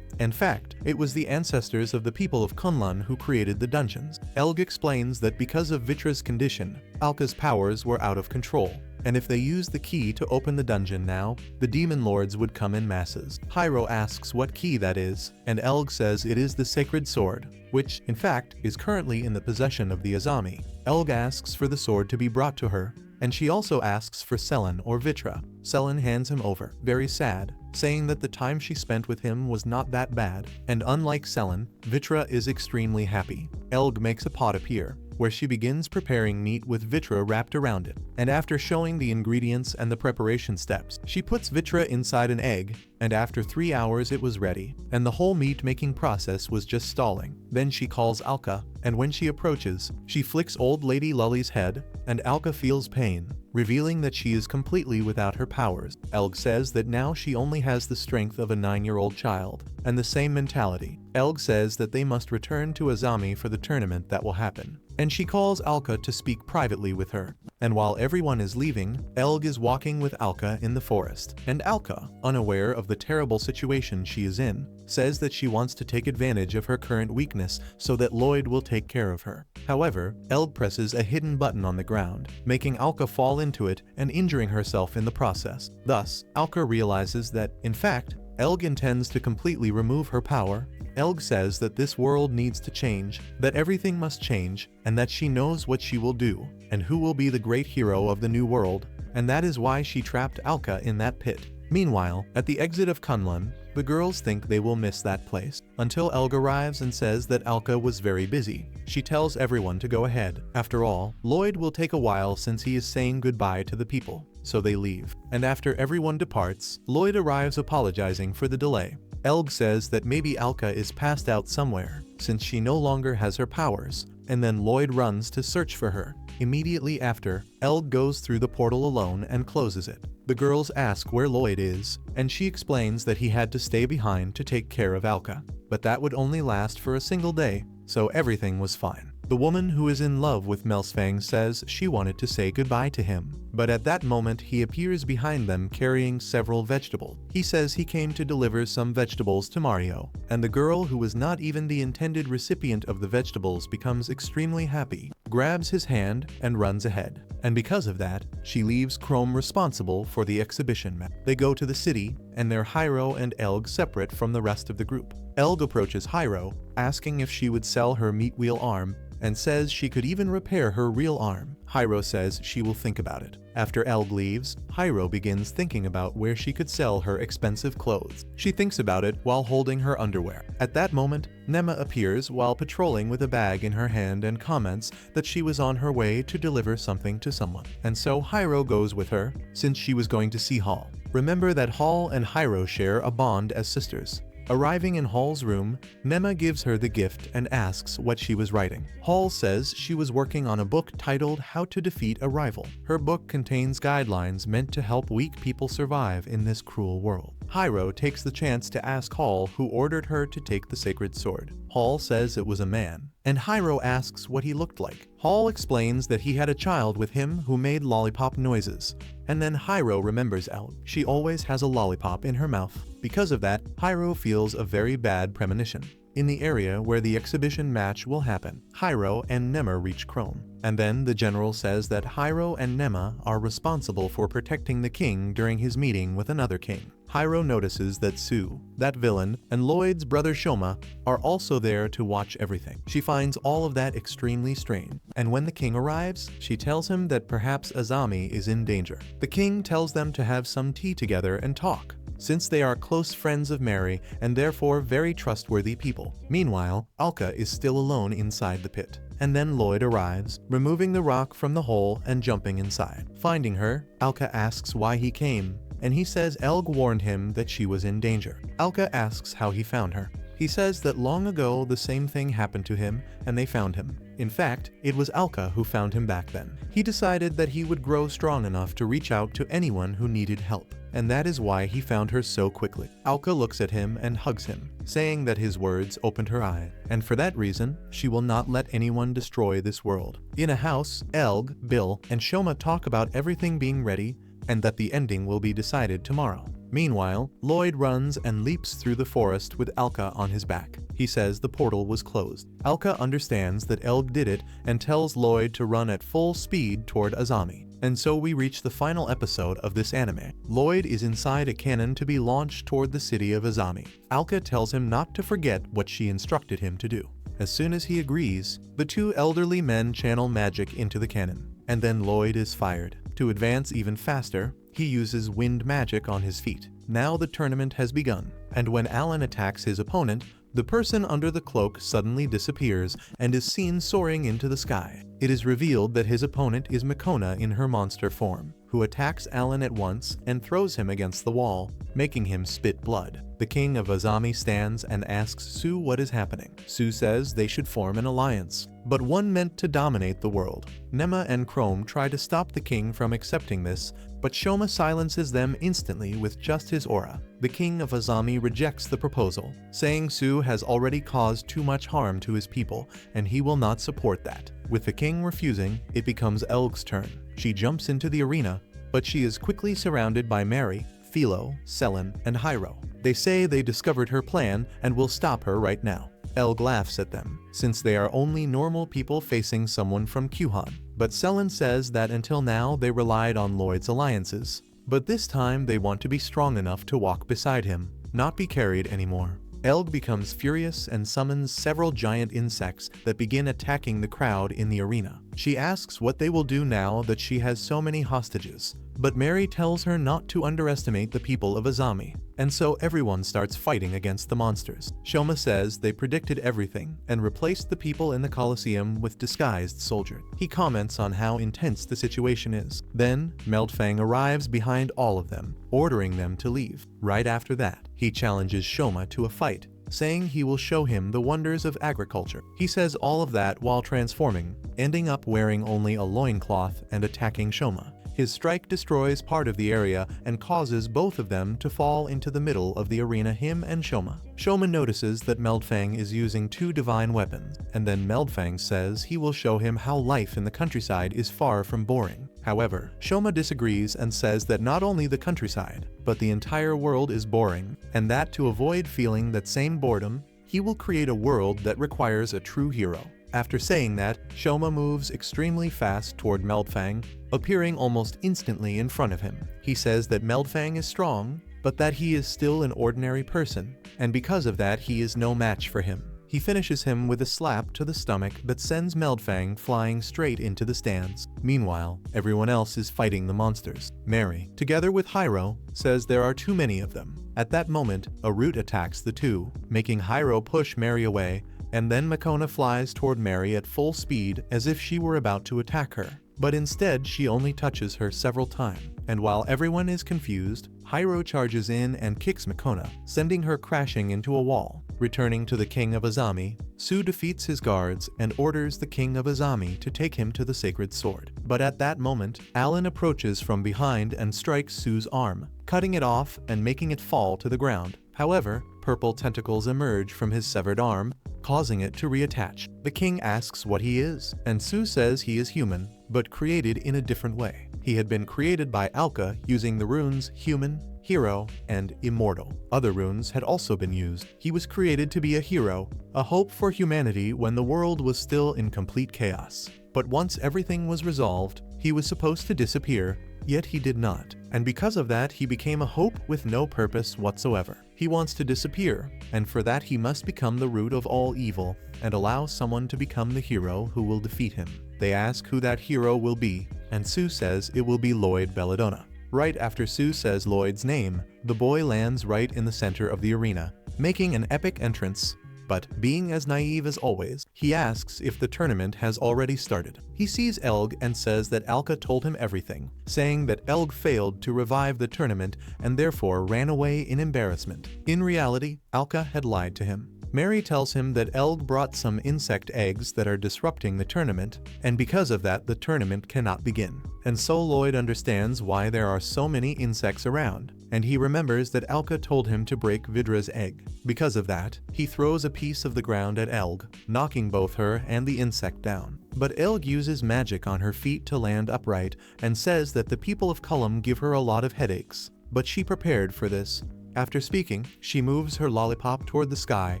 In fact, it was the ancestors of the people of Kunlun who created the dungeons. Elg explains that because of Vitra's condition, Alka's powers were out of control, and if they used the key to open the dungeon now, the demon lords would come in masses. Hyro asks what key that is, and Elg says it is the sacred sword, which, in fact, is currently in the possession of the Azami. Elg asks for the sword to be brought to her, and she also asks for Selen or Vitra. Selen hands him over, very sad, saying that the time she spent with him was not that bad, and unlike Selen, Vitra is extremely happy. Elg makes a pot appear, where she begins preparing meat with Vitra wrapped around it, and after showing the ingredients and the preparation steps, she puts Vitra inside an egg, and after 3 hours it was ready, and the whole meat-making process was just stalling. Then she calls Alka, and when she approaches, she flicks old lady Lully's head, and Alka feels pain, revealing that she is completely without her powers. Elg says that now she only has the strength of a 9-year-old child, and the same mentality. Elg says that they must return to Azami for the tournament that will happen, and she calls Alka to speak privately with her. And while everyone is leaving, Elg is walking with Alka in the forest. And Alka, unaware of the terrible situation she is in, says that she wants to take advantage of her current weakness so that Lloyd will take care of her. However, Elg presses a hidden button on the ground, making Alka fall into it and injuring herself in the process. Thus, Alka realizes that, in fact, Elg intends to completely remove her power. Elg says that this world needs to change, that everything must change, and that she knows what she will do, and who will be the great hero of the new world, and that is why she trapped Alka in that pit. Meanwhile, at the exit of Kunlun, the girls think they will miss that place, until Elg arrives and says that Alka was very busy. She tells everyone to go ahead. After all, Lloyd will take a while since he is saying goodbye to the people, so they leave. And after everyone departs, Lloyd arrives apologizing for the delay. Elg says that maybe Alka is passed out somewhere, since she no longer has her powers, and then Lloyd runs to search for her. Immediately after, Elg goes through the portal alone and closes it. The girls ask where Lloyd is, and she explains that he had to stay behind to take care of Alka, but that would only last for a single day, so everything was fine. The woman who is in love with Melsfang says she wanted to say goodbye to him, but at that moment he appears behind them carrying several vegetables. He says he came to deliver some vegetables to Mario, and the girl, who was not even the intended recipient of the vegetables, becomes extremely happy, grabs his hand, and runs ahead. And because of that, she leaves Chrome responsible for the exhibition map. They go to the city, and they're Hyro and Elg separate from the rest of the group. Elg approaches Hyro, asking if she would sell her meat wheel arm, and says she could even repair her real arm. Hyro says she will think about it. After Elg leaves, Hyro begins thinking about where she could sell her expensive clothes. She thinks about it while holding her underwear. At that moment, Nema appears while patrolling with a bag in her hand and comments that she was on her way to deliver something to someone. And so Hyro goes with her, since she was going to see Hall. Remember that Hall and Hyro share a bond as sisters. Arriving in Hall's room, Nema gives her the gift and asks what she was writing. Hall says she was working on a book titled How to Defeat a Rival. Her book contains guidelines meant to help weak people survive in this cruel world. Hyro takes the chance to ask Hall who ordered her to take the sacred sword. Hall says it was a man, and Hyro asks what he looked like. Hall explains that he had a child with him who made lollipop noises, and then Hyro remembers Elg. She always has a lollipop in her mouth. Because of that, Hyro feels a very bad premonition. In the area where the exhibition match will happen, Hyro and Nema reach Chrome. And then the general says that Hyro and Nema are responsible for protecting the king during his meeting with another king. Hyro notices that Sue, that villain, and Lloyd's brother Shoma are also there to watch everything. She finds all of that extremely strange, and when the king arrives, she tells him that perhaps Azami is in danger. The king tells them to have some tea together and talk, since they are close friends of Mary and therefore very trustworthy people. Meanwhile, Alka is still alone inside the pit. And then Lloyd arrives, removing the rock from the hole and jumping inside. Finding her, Alka asks why he came, and he says Elg warned him that she was in danger. Alka asks how he found her. He says that long ago the same thing happened to him and they found him. In fact, it was Alka who found him back then. He decided that he would grow strong enough to reach out to anyone who needed help, and that is why he found her so quickly. Alka looks at him and hugs him, saying that his words opened her eye, and for that reason, she will not let anyone destroy this world. In a house, Elg, Bill, and Shoma talk about everything being ready, and that the ending will be decided tomorrow. Meanwhile, Lloyd runs and leaps through the forest with Alka on his back. He says the portal was closed. Alka understands that Elg did it and tells Lloyd to run at full speed toward Azami. And so we reach the final episode of this anime. Lloyd is inside a cannon to be launched toward the city of Azami. Alka tells him not to forget what she instructed him to do. As soon as he agrees, the two elderly men channel magic into the cannon, and then Lloyd is fired. To advance even faster, he uses wind magic on his feet. Now the tournament has begun, and when Alan attacks his opponent, the person under the cloak suddenly disappears and is seen soaring into the sky. It is revealed that his opponent is Makona in her monster form, who attacks Alan at once and throws him against the wall, making him spit blood. The king of Azami stands and asks Sue what is happening. Sue says they should form an alliance, but one meant to dominate the world. Nema and Chrome try to stop the king from accepting this, but Shoma silences them instantly with just his aura. The king of Azami rejects the proposal, saying Sue has already caused too much harm to his people and he will not support that. With the king refusing, it becomes Elg's turn. She jumps into the arena, but she is quickly surrounded by Mary, Philo, Selen, and Hyro. They say they discovered her plan and will stop her right now. Elg laughs at them, since they are only normal people facing someone from Kuhan. But Selen says that until now they relied on Lloyd's alliances, but this time they want to be strong enough to walk beside him, not be carried anymore. Elg becomes furious and summons several giant insects that begin attacking the crowd in the arena. She asks what they will do now that she has so many hostages, but Mary tells her not to underestimate the people of Azami, and so everyone starts fighting against the monsters. Shoma says they predicted everything and replaced the people in the Colosseum with disguised soldiers. He comments on how intense the situation is. Then, Meldfang arrives behind all of them, ordering them to leave. Right after that, he challenges Shoma to a fight, saying he will show him the wonders of agriculture. He says all of that while transforming, ending up wearing only a loincloth and attacking Shoma. His strike destroys part of the area and causes both of them to fall into the middle of the arena, him and Shoma. Shoma notices that Meldfang is using two divine weapons, and then Meldfang says he will show him how life in the countryside is far from boring. However, Shoma disagrees and says that not only the countryside, but the entire world is boring, and that to avoid feeling that same boredom, he will create a world that requires a true hero. After saying that, Shoma moves extremely fast toward Meldfang, appearing almost instantly in front of him. He says that Meldfang is strong, but that he is still an ordinary person, and because of that he is no match for him. He finishes him with a slap to the stomach that sends Meldfang flying straight into the stands. Meanwhile, everyone else is fighting the monsters. Mary, together with Hyro, says there are too many of them. At that moment, a root attacks the two, making Hyro push Mary away, and then Makona flies toward Mary at full speed as if she were about to attack her. But instead she only touches her several times, and while everyone is confused, Hyro charges in and kicks Makona, sending her crashing into a wall. Returning to the king of Azami, Sue defeats his guards and orders the king of Azami to take him to the sacred sword. But at that moment, Alan approaches from behind and strikes Sue's arm, cutting it off and making it fall to the ground. However, purple tentacles emerge from his severed arm, causing it to reattach. The king asks what he is, and Sue says he is human, but created in a different way. He had been created by Alka using the runes human, hero, and immortal. Other runes had also been used. He was created to be a hero, a hope for humanity when the world was still in complete chaos. But once everything was resolved, he was supposed to disappear, yet he did not. And because of that, he became a hope with no purpose whatsoever. He wants to disappear, and for that he must become the root of all evil and allow someone to become the hero who will defeat him. They ask who that hero will be, and Sue says it will be Lloyd Belladonna. Right after Sue says Lloyd's name, the boy lands right in the center of the arena, making an epic entrance. But, being as naive as always, he asks if the tournament has already started. He sees Elg and says that Alka told him everything, saying that Elg failed to revive the tournament and therefore ran away in embarrassment. In reality, Alka had lied to him. Mary tells him that Elg brought some insect eggs that are disrupting the tournament, and because of that the tournament cannot begin. And so Lloyd understands why there are so many insects around, and he remembers that Alka told him to break Vidra's egg. Because of that, he throws a piece of the ground at Elg, knocking both her and the insect down. But Elg uses magic on her feet to land upright and says that the people of Cullum give her a lot of headaches. But she prepared for this. After speaking, she moves her lollipop toward the sky,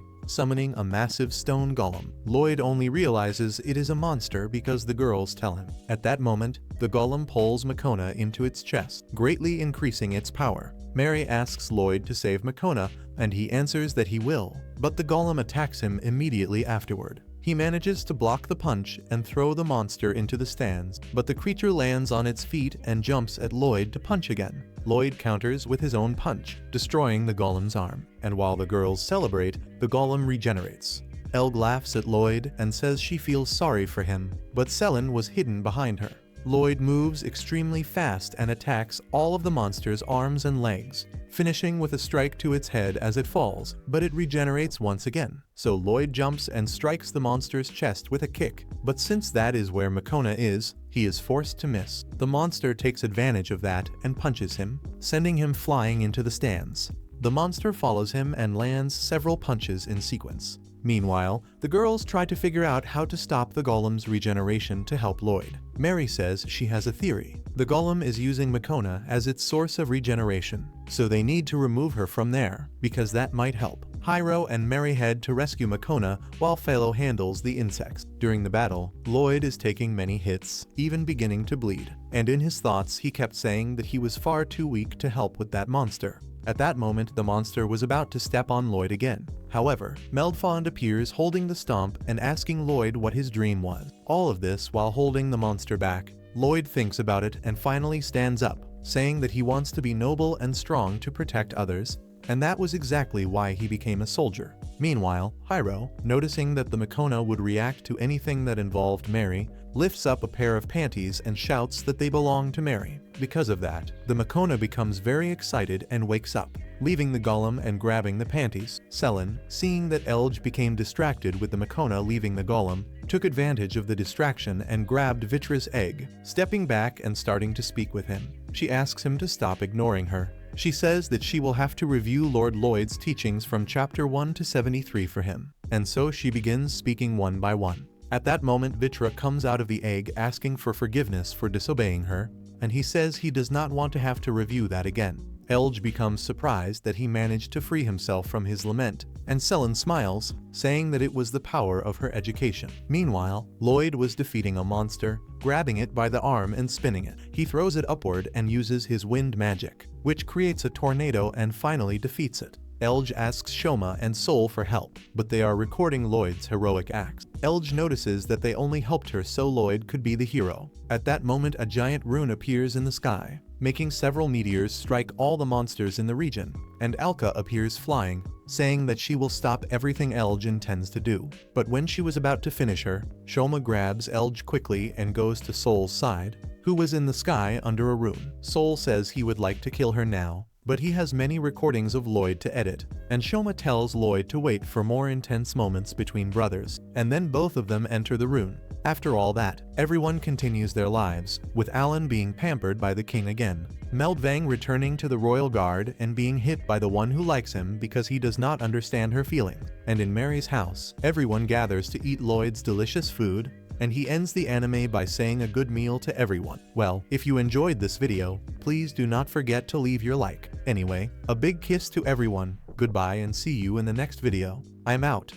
summoning a massive stone golem. Lloyd only realizes it is a monster because the girls tell him. At that moment, the golem pulls Makona into its chest, greatly increasing its power. Mary asks Lloyd to save Makona, and he answers that he will, but the golem attacks him immediately afterward. He manages to block the punch and throw the monster into the stands, but the creature lands on its feet and jumps at Lloyd to punch again. Lloyd counters with his own punch, destroying the golem's arm, and while the girls celebrate, the golem regenerates. Elg laughs at Lloyd and says she feels sorry for him, but Selen was hidden behind her. Lloyd moves extremely fast and attacks all of the monster's arms and legs, finishing with a strike to its head as it falls, but it regenerates once again. So Lloyd jumps and strikes the monster's chest with a kick, but since that is where Makona is, he is forced to miss. The monster takes advantage of that and punches him, sending him flying into the stands. The monster follows him and lands several punches in sequence. Meanwhile, the girls try to figure out how to stop the golem's regeneration to help Lloyd. Mary says she has a theory. The golem is using Makona as its source of regeneration, so they need to remove her from there, because that might help. Hyro and Mary head to rescue Makona while Phalo handles the insects. During the battle, Lloyd is taking many hits, even beginning to bleed, and in his thoughts he kept saying that he was far too weak to help with that monster. At that moment, the monster was about to step on Lloyd again. However, Meldfond appears holding the stomp and asking Lloyd what his dream was. All of this while holding the monster back. Lloyd thinks about it and finally stands up, saying that he wants to be noble and strong to protect others, and that was exactly why he became a soldier. Meanwhile, Hyro, noticing that the Makona would react to anything that involved Mary, lifts up a pair of panties and shouts that they belong to Mary. Because of that, the Makona becomes very excited and wakes up, leaving the golem and grabbing the panties. Selin, seeing that Elge became distracted with the Makona leaving the golem, took advantage of the distraction and grabbed Vitra's egg, stepping back and starting to speak with him. She asks him to stop ignoring her. She says that she will have to review Lord Lloyd's teachings from chapter 1 to 73 for him, and so she begins speaking one by one. At that moment, Vitra comes out of the egg asking for forgiveness for disobeying her, and he says he does not want to have to review that again. Elge becomes surprised that he managed to free himself from his lament, and Selin smiles, saying that it was the power of her education. Meanwhile, Lloyd was defeating a monster, grabbing it by the arm and spinning it. He throws it upward and uses his wind magic, which creates a tornado and finally defeats it. Elge asks Shoma and Sol for help, but they are recording Lloyd's heroic acts. Elge notices that they only helped her so Lloyd could be the hero. At that moment, a giant rune appears in the sky, making several meteors strike all the monsters in the region, and Alka appears flying, saying that she will stop everything Elge intends to do. But when she was about to finish her, Shoma grabs Elge quickly and goes to Sol's side, who was in the sky under a rune. Sol says he would like to kill her now, but he has many recordings of Lloyd to edit, and Shoma tells Lloyd to wait for more intense moments between brothers, and then both of them enter the rune. After all that, everyone continues their lives, with Alan being pampered by the king again, Meldvang returning to the royal guard and being hit by the one who likes him because he does not understand her feelings. And in Mary's house, everyone gathers to eat Lloyd's delicious food, and he ends the anime by saying a good meal to everyone. Well, if you enjoyed this video, please do not forget to leave your like. Anyway, a big kiss to everyone, goodbye and see you in the next video. I'm out.